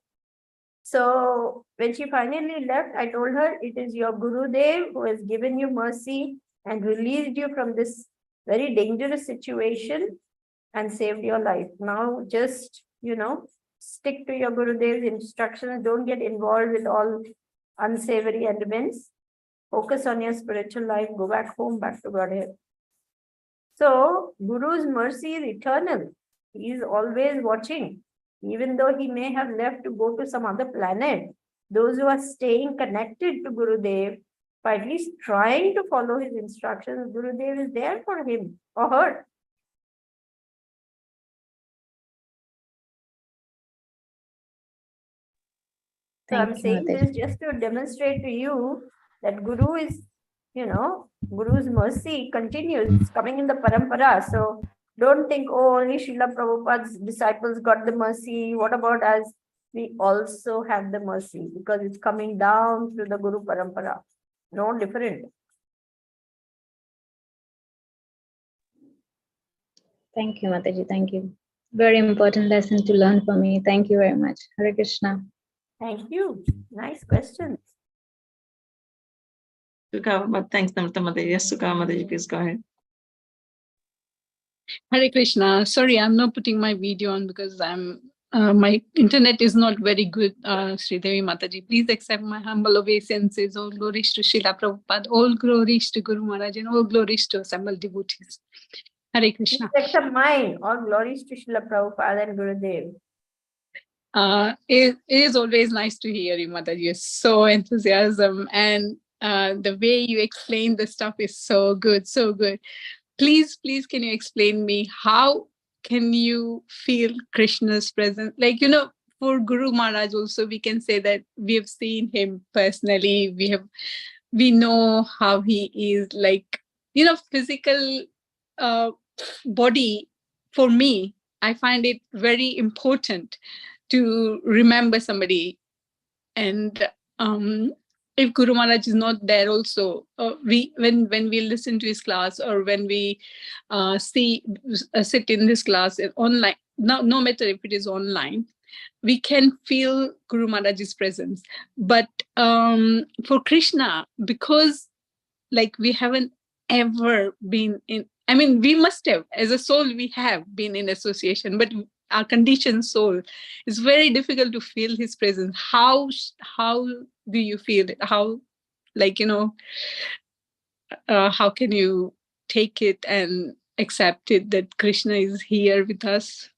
So when she finally left, I told her, it is your Gurudev who has given you mercy and released you from this very dangerous situation and saved your life. Now just, stick to your Gurudev's instructions. Don't get involved with all unsavory elements. Focus on your spiritual life. Go back home, back to Godhead. So Guru's mercy is eternal. He is always watching. Even though he may have left to go to some other planet, those who are staying connected to Gurudev, by at least trying to follow his instructions, Gurudev is there for him or her. So I'm saying this just to demonstrate to you that Guru is, Guru's mercy continues. It's coming in the parampara. So don't think, oh, only Srila Prabhupada's disciples got the mercy. What about us? We also have the mercy because it's coming down through the Guru parampara. No different. Thank you, Mataji. Thank you. Very important lesson to learn for me. Thank you very much. Hare Krishna. Thank you. Nice questions. Thanks, Namrata Mataji. Yes, Sukha Mataji, please go ahead. Hare Krishna. Sorry, I'm not putting my video on because my internet is not very good. Sridevi Mataji, please accept my humble obeisances. All glories to Srila Prabhupada, all glories to Guru Maharaj, and all glories to assembled devotees. Hare Krishna. Except mine. All glories to Srila Prabhupada and Gurudev. It is always nice to hear you, Mataji. You're so enthusiasm, and the way you explain the stuff is so good, so good. Please, can you explain me how can you feel Krishna's presence? Like, for Guru Maharaj also, we can say that we have seen him personally. We know how he is, like, physical body. For me, I find it very important to remember somebody. And if Guru Maharaj is not there also, when we listen to his class or when we sit in this class online, no matter if it is online, we can feel Guru Maharaj's presence. But for Krishna, because like we haven't ever been in, I mean, we must have, as a soul, we have been in association, but our conditioned soul, it's very difficult to feel his presence. How do you feel it? How, like, how can you take it and accept it that Krishna is here with us?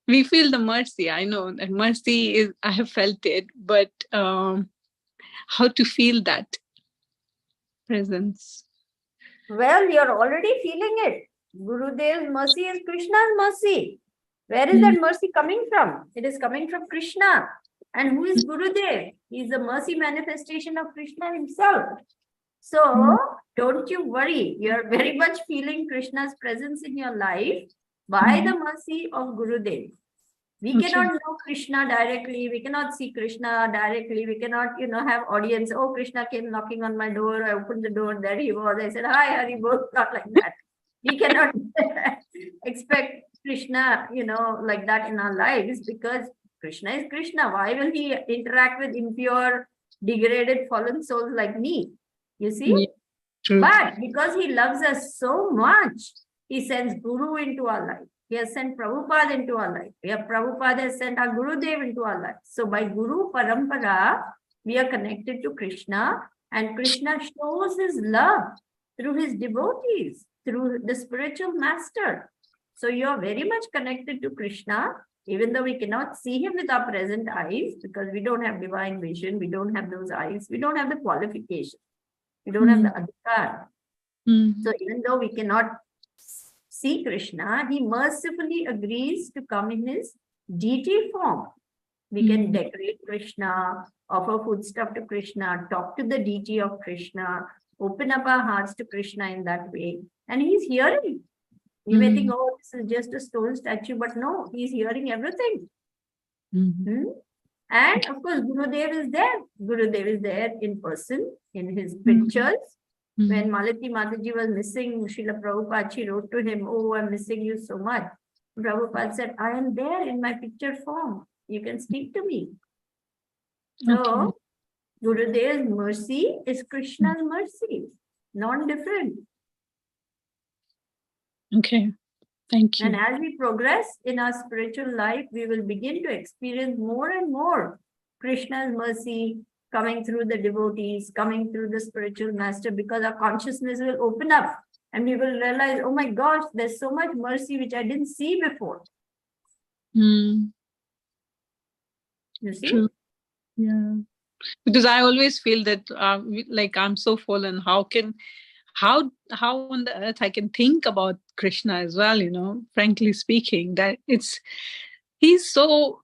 We feel the mercy. I know that mercy is, I have felt it, but how to feel that presence? Well, you're already feeling it. Gurudev's mercy is Krishna's mercy. Where is that mercy coming from? It is coming from Krishna. And who is Gurudev? He is the mercy manifestation of Krishna himself. So don't you worry. You're very much feeling Krishna's presence in your life by the mercy of Gurudev. We cannot know Krishna directly. We cannot see Krishna directly. We cannot, have audience. Oh, Krishna came knocking on my door. I opened the door. There he was. I said, hi, Haribol. Not like that. We cannot expect Krishna, like that in our lives because Krishna is Krishna. Why will he interact with impure degraded fallen souls like me. You see? Yeah, true. But because he loves us so much, he sends Guru into our life. He has sent Prabhupada into our life. Prabhupada has sent our Gurudev into our life. So by Guru Parampara, we are connected to Krishna, and Krishna shows his love through his devotees, through the spiritual master. So you are very much connected to Krishna, even though we cannot see him with our present eyes, because we don't have divine vision, we don't have those eyes, we don't have the qualification, we don't have the adhikar. So even though we cannot see Krishna, he mercifully agrees to come in his deity form. We can decorate Krishna, offer foodstuff to Krishna, talk to the deity of Krishna, open up our hearts to Krishna in that way. And he's hearing. You may think, oh, this is just a stone statue, but no, he's hearing everything. And of course, Gurudev is there. Gurudev is there in person, in his pictures. When Malati Mataji was missing, Srila Prabhupada, she wrote to him, oh, I'm missing you so much. Prabhupada said, I am there in my picture form. You can speak to me. So, Gurudev's mercy is Krishna's mercy, non-different. Okay, thank you. And as we progress in our spiritual life, we will begin to experience more and more Krishna's mercy coming through the devotees, coming through the spiritual master, because our consciousness will open up and we will realize, oh my gosh, there's so much mercy which I didn't see before. You see? True. Yeah. Because I always feel that like I'm so fallen. How on the earth I can think about Krishna as well, you know, frankly speaking, that he's so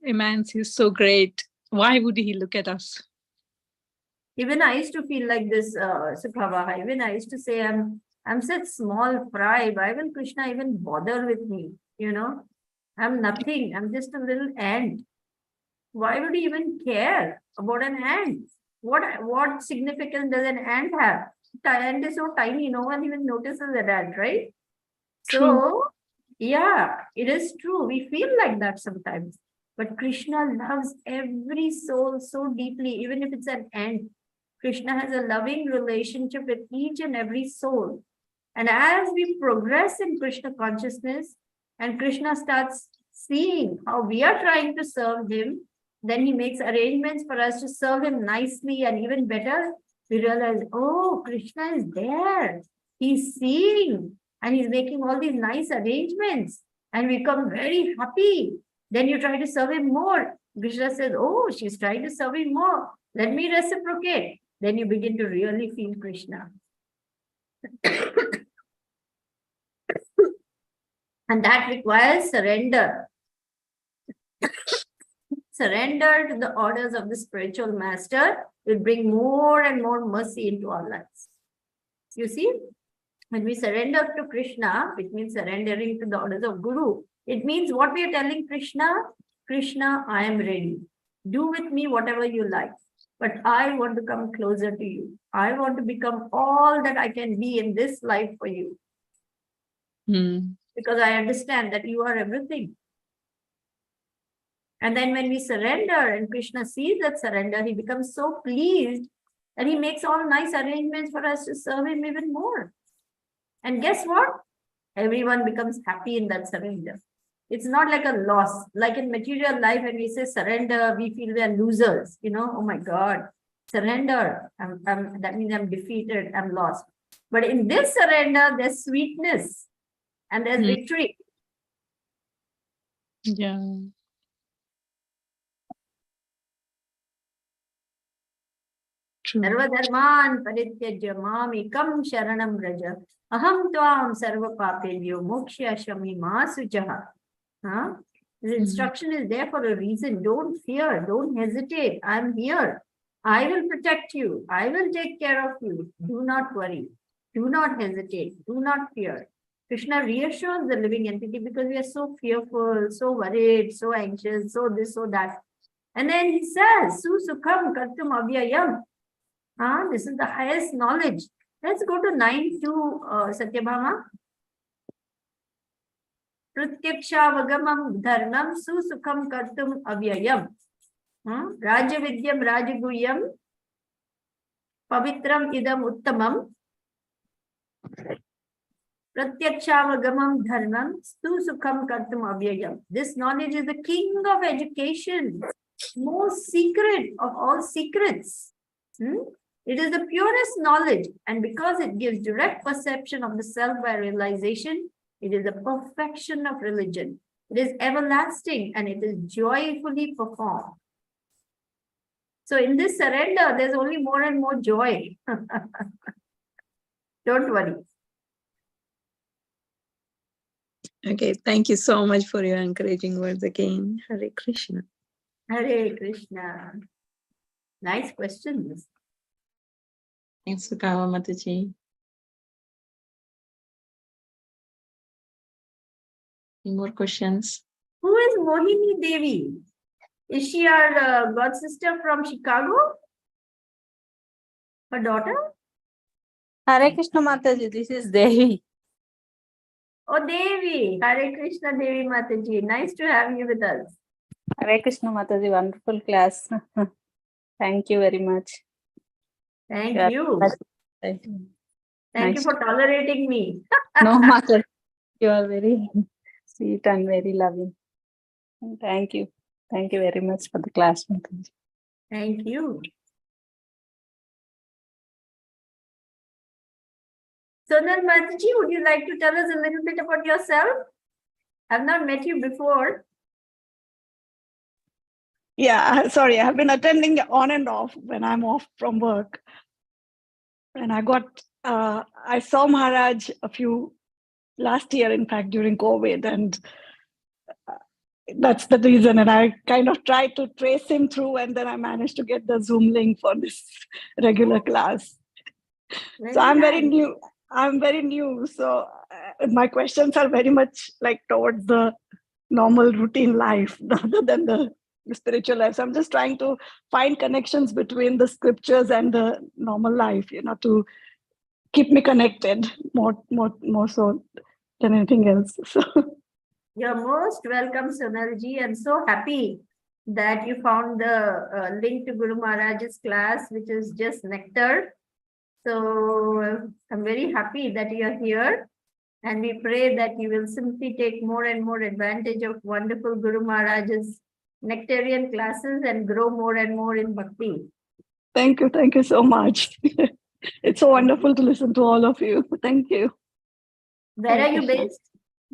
immense, he's so great. Why would he look at us? Even I used to feel like this, Sukhavah. Even I used to say, I'm such small fry. Why will Krishna even bother with me? You know, I'm nothing. I'm just a little ant. Why would he even care about an ant? What significance does an ant have? The ant is so tiny, no one even notices an ant, right? True. So, yeah, it is true. We feel like that sometimes. But Krishna loves every soul so deeply, even if it's an ant. Krishna has a loving relationship with each and every soul. And as we progress in Krishna consciousness, and Krishna starts seeing how we are trying to serve him, then he makes arrangements for us to serve him nicely and even better. We realize, oh, Krishna is there. He's seeing and he's making all these nice arrangements. And we become very happy. Then you try to serve him more. Krishna says, oh, she's trying to serve him more. Let me reciprocate. Then you begin to really feel Krishna. And that requires surrender. Surrender to the orders of the spiritual master will bring more and more mercy into our lives. You see, when we surrender to Krishna, which means surrendering to the orders of Guru, it means what we are telling Krishna, Krishna, I am ready. Do with me whatever you like. But I want to come closer to you. I want to become all that I can be in this life for you. Because I understand that you are everything. And then when we surrender and Krishna sees that surrender, he becomes so pleased that he makes all nice arrangements for us to serve him even more. And guess what? Everyone becomes happy in that surrender. It's not like a loss. Like in material life, when we say surrender, we feel we are losers. You know, oh my God, surrender. That means I'm defeated, I'm lost. But in this surrender, there's sweetness and there's victory. Yeah. Sarva dharman parityajya mamekam sharanam vraja aham tvam sarva papelyo mokshashami ma sujaha. This instruction is there for a reason. Don't fear, don't hesitate. I'm here. I will protect you. I will take care of you. Do not worry. Do not hesitate. Do not fear. Krishna reassures the living entity because we are so fearful, so worried, so anxious, so this, so that. And then he says, Su Sukham Kartum Avyayam. This is the highest knowledge. Let's go to 9.2, Satyabhama. Pratyaksha Vagamam Dharmam Su Sukham Kartum Avyayam. Raja Vidyam Rajaguhyam Pavitram Idam Uttamam Pratyakshaavagamam Dharmam Stu Sukham Kartam Avyayam. This knowledge is the king of education, most secret of all secrets. It is the purest knowledge, and because it gives direct perception of the self by realization, it is the perfection of religion. It is everlasting and it is joyfully performed. So in this surrender, there's only more and more joy. Don't worry. Okay, thank you so much for your encouraging words again. Hare Krishna. Hare Krishna. Nice questions. Thanks for Kava Mataji. Any more questions? Who is Mohini Devi? Is she our god sister from Chicago? Her daughter? Hare Krishna Mataji, this is Devi. Oh, Devi. Hare Krishna Devi Mataji. Nice to have you with us. Hare Krishna Mataji, wonderful class. Thank you very much. Thank Yeah. you. Thank you. Thank you for tolerating me. No matter. You are very sweet and very loving. Thank you. Thank you very much for the class, Mataji. Thank you. Sonal Mataji, would you like to tell us a little bit about yourself? I've not met you before. Yeah, sorry, I've been attending on and off when I'm off from work. And I saw Maharaj last year, in fact, during COVID, and that's the reason. And I kind of tried to trace him through, and then I managed to get the Zoom link for this regular class. So I'm very new. So my questions are very much like towards the normal routine life rather than the spiritual life. So I'm just trying to find connections between the scriptures and the normal life, to keep me connected more so than anything else. So You're most welcome, Sonalji. I'm so happy that you found the link to Guru Maharaj's class, which is just nectar. So I'm very happy that you're here. And we pray that you will simply take more and more advantage of wonderful Guru Maharaj's nectarian classes and grow more and more in bhakti. thank you so much. It's so wonderful to listen to all of you. Thank you. Where are you based?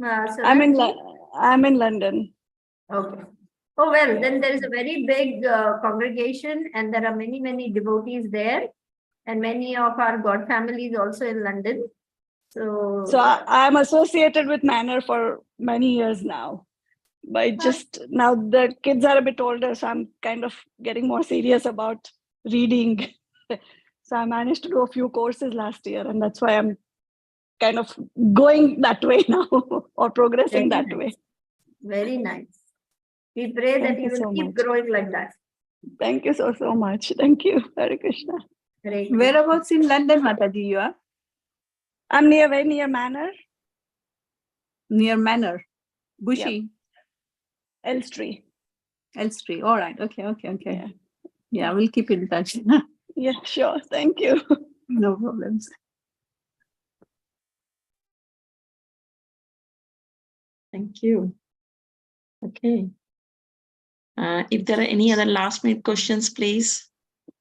I'm in London. Okay. Oh, well, then there is a very big congregation and there are many, many devotees there. And many of our God families also in London. So I'm associated with Manor for many years now. But just now the kids are a bit older, so I'm kind of getting more serious about reading. So I managed to do a few courses last year, and that's why I'm kind of going that way now or progressing that way. Very nice. We pray that you will keep growing like that. Thank you so much. Thank you. Hare Krishna. Whereabouts in London, Mataji, you are? I'm very near Manor. Near Manor. Bushy. Yeah. Elstree. Elstree. All right. Okay. Yeah, we'll keep in touch. Yeah, sure. Thank you. No problems. Thank you. Okay. If there are any other last minute questions, please.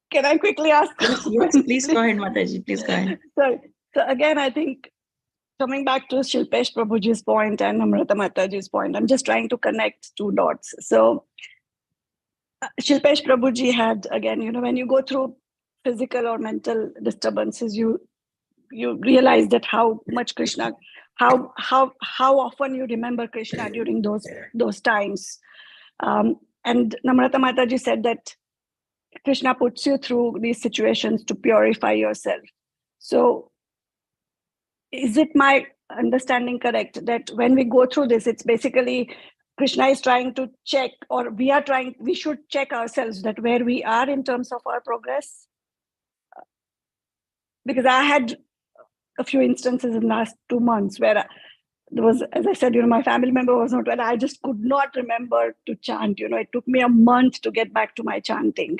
Can I quickly ask? Yes, please go ahead, Mataji. Please go ahead. So again, I think coming back to Shilpesh Prabhuji's point and Namrata Mataji's point, I'm just trying to connect two dots. So Shilpesh Prabhuji had, again, when you go through physical or mental disturbances, you realize that how much Krishna, how often you remember Krishna during those times. And Namrata Mataji said that Krishna puts you through these situations to purify yourself. So is it my understanding correct that when we go through this, it's basically Krishna is trying to check, or we should check ourselves that where we are in terms of our progress? Because I had a few instances in the last 2 months where there was, as I said, my family member was not well. I just could not remember to chant. It took me a month to get back to my chanting.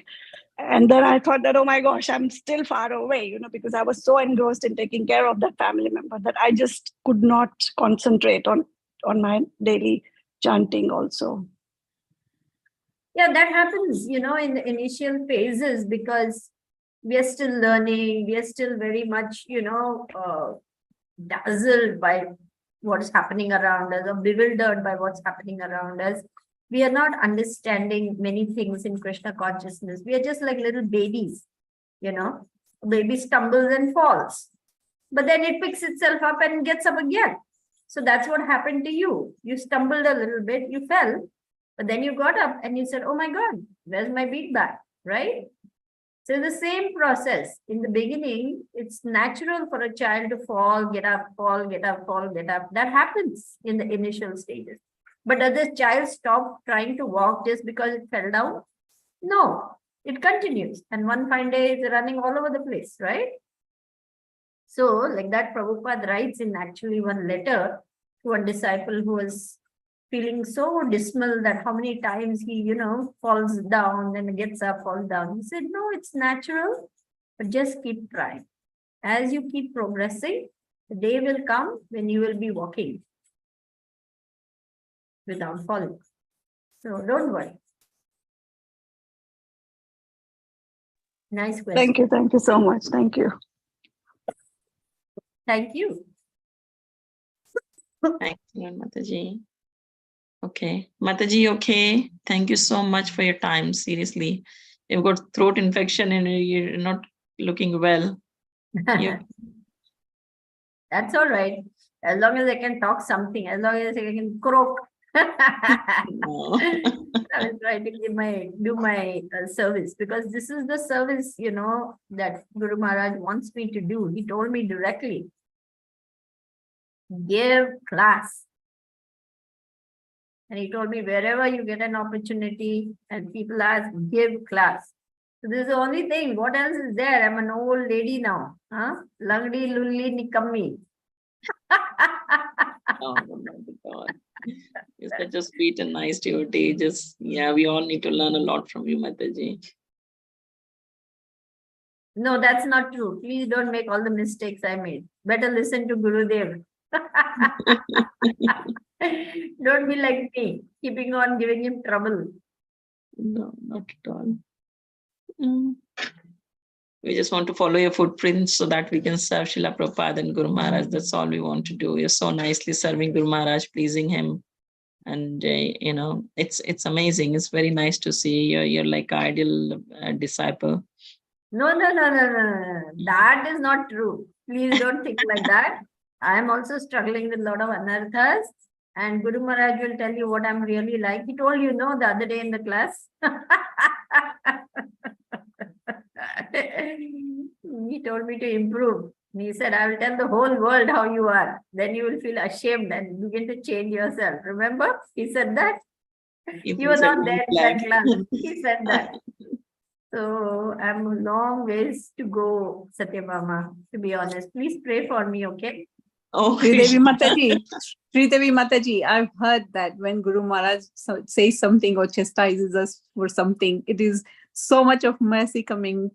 And then I thought that, oh my gosh, I'm still far away, because I was so engrossed in taking care of that family member that I just could not concentrate on my daily chanting also. Yeah, that happens, in the initial phases, because we are still learning. We are still very much, dazzled by what's happening around us, or bewildered by what's happening around us. We are not understanding many things in Krishna consciousness. We are just like little babies, A baby stumbles and falls, but then it picks itself up and gets up again. So that's what happened to you. You stumbled a little bit, you fell, but then you got up and you said, oh my God, where's my beat back, right? So the same process. In the beginning, it's natural for a child to fall, get up, fall, get up, fall, get up. That happens in the initial stages. But does the child stop trying to walk just because it fell down? No, it continues. And one fine day, it's running all over the place, right? So like that, Prabhupada writes in actually one letter to a disciple who was feeling so dismal that how many times he, falls down, then gets up, falls down. He said, no, it's natural, but just keep trying. As you keep progressing, the day will come when you will be walking without falling. So don't worry. Nice question. Thank you so much. Thank you. Thank you. Thank you, Mataji. Okay, Mataji, okay. Thank you so much for your time. Seriously, you've got throat infection and you're not looking well. That's all right. As long as I can talk something, as long as I can croak. I will try to do my service, because this is the service, that Guru Maharaj wants me to do. He told me directly, give class. And he told me, wherever you get an opportunity and people ask, give class. So this is the only thing. What else is there? I'm an old lady now. Langdi lulli nikammi. Oh my God. You're such a sweet and nice devotee. We all need to learn a lot from you, Mataji. No, that's not true. Please don't make all the mistakes I made. Better listen to Gurudev. Don't be like me, keeping on giving him trouble. No, not at all. We just want to follow your footprints so that we can serve Srila Prabhupada and Guru Maharaj. That's all we want to do. You're so nicely serving Guru Maharaj, pleasing him. And, it's amazing. It's very nice to see you're like ideal disciple. No. That is not true. Please don't think like that. I am also struggling with a lot of anarthas. And Guru Maharaj will tell you what I'm really like. He told you, the other day in the class. He told me to improve. He said, I will tell the whole world how you are. Then you will feel ashamed and begin to change yourself. Remember? He said that. You were not there in that class. He said that. So I'm a long ways to go, Satyabhama, to be honest. Please pray for me, okay? Oh, Sridevi Mataji, I've heard that when Guru Maharaj says something or chastises us for something, it is so much of mercy coming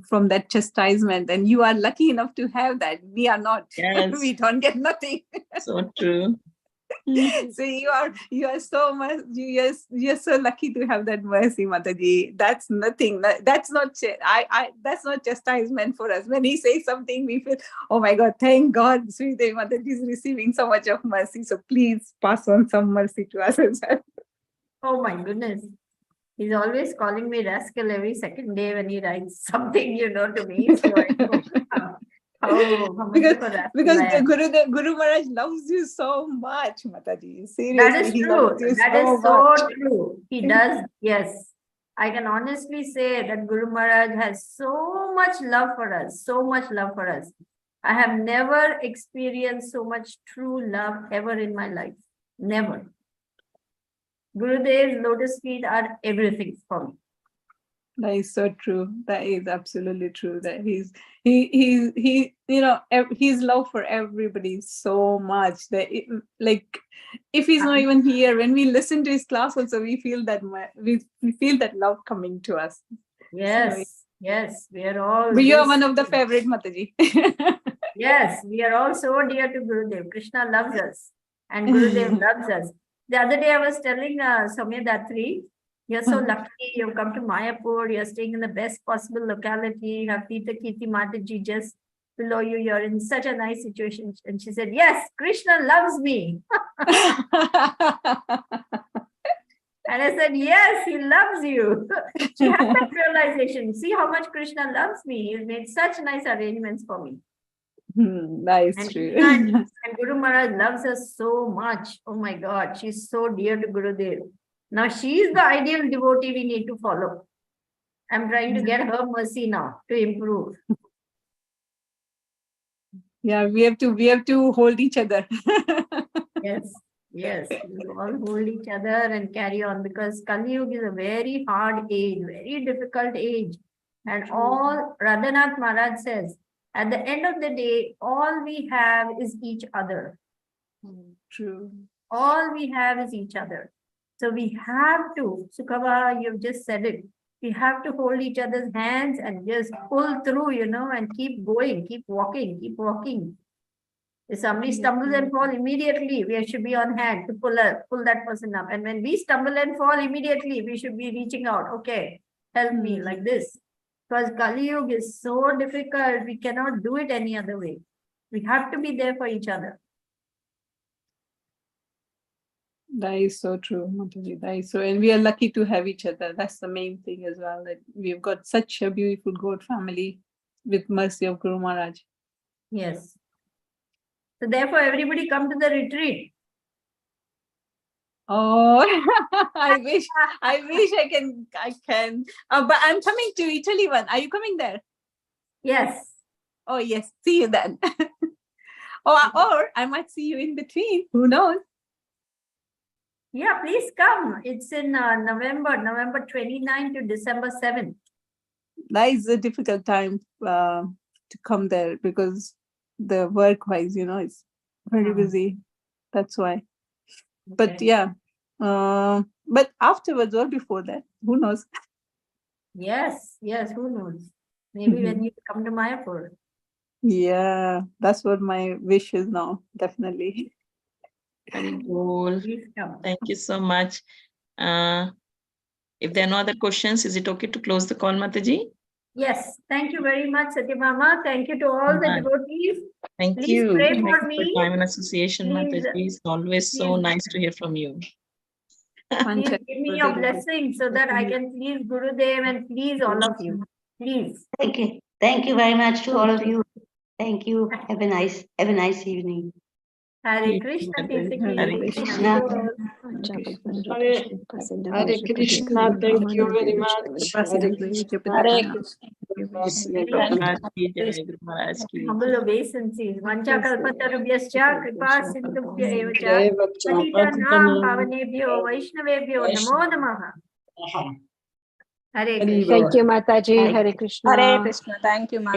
from that chastisement, and you are lucky enough to have that. We are not. Yes. We don't get nothing. So true. So you are so much. You're so lucky to have that mercy, Mataji. That's nothing. That's not. That's not chastisement for us. When he says something, we feel, oh my God, thank God, Sridevi Mataji is receiving so much of mercy. So please pass on some mercy to us as well. Oh my goodness. He's always calling me rascal every second day when he writes something, to me. So I know because the Guru Maharaj loves you so much, Mataji. Seriously, that is true. That is so much. true. He does. Yes, I can honestly say that Guru Maharaj has so much love for us. So much love for us. I have never experienced so much true love ever in my life. Never. Gurudev's lotus feet are everything for me. That is so true. That is absolutely true. That he's his love for everybody is so much that like if he's not even here, when we listen to his class also, we feel that we feel that love coming to us. Yes, yes, we are all. But you are one of the favorite, Mataji. Yes, we are all so dear to Gurudev. Krishna loves us and Gurudev loves us. The other day I was telling Soumya Datri, you're so lucky, you've come to Mayapur, you're staying in the best possible locality, you have Pita Kirti Mataji just below you, you're in such a nice situation. And she said, yes, Krishna loves me. And I said, yes, he loves you. She had that realization. See how much Krishna loves me. He made such nice arrangements for me. That is And true. and Guru Maharaj loves us so much. Oh my God, she's so dear to Gurudev. Now she is the ideal devotee we need to follow. I'm trying to get her mercy now to improve. Yeah, we have to hold each other. Yes, yes, we all hold each other and carry on, because Kali Yuga is a very hard age, very difficult age. And all Radhanath Maharaj says, at the end of the day, all we have is each other. True. All we have is each other. So we have to, Sukava, you've just said it. We have to hold each other's hands and just pull through, and keep going, keep walking, keep walking. If somebody stumbles and falls, immediately we should be on hand to pull that person up. And when we stumble and fall, immediately we should be reaching out. Okay, help me like this. Because Kali Yuga is so difficult, we cannot do it any other way. We have to be there for each other. That is so true, Mataji. That is so, and we are lucky to have each other. That's the main thing as well. That we've got such a beautiful God family with mercy of Guru Maharaj. Yes. So therefore, everybody come to the retreat. Oh, I wish I can. But I'm coming to Italy one. Are you coming there? Yes. Oh yes. See you then. Or I might see you in between. Who knows? Yeah, please come. It's in November 29 to December 7. That is a difficult time to come there because the work-wise, it's very busy. That's why. But yeah, but afterwards or before that, who knows? Yes, who knows? Maybe when you come to Mayapur. Yeah, that's what my wish is now, definitely. Very cool. Please come. Thank you so much. If there are no other questions, is it okay to close the call, Mataji? Yes, thank you very much, Satyabhama. Thank you to all the devotees. Thank Please you. pray Thank for you me. time and association, Please, Mataji. It's always so nice to hear from you. Please give me your blessing so that I can please Gurudev and please all of you. Please. Thank you. Thank you very much to all of you. Thank you. Have a nice evening. Hare Krishna, Hare Krishna. Hare Krishna, thank you very much. Hare Krishna. Guru Maharaj ki. Humble obeisances. Vancha kalpatarubhyascha kripa sindhubhya evacha. Patitanam pavanebhyo Vaishnavebhyo namo namaha. Hare Krishna. Thank you, Mataji. Hare Krishna. Hare Krishna. Thank you, Mataji.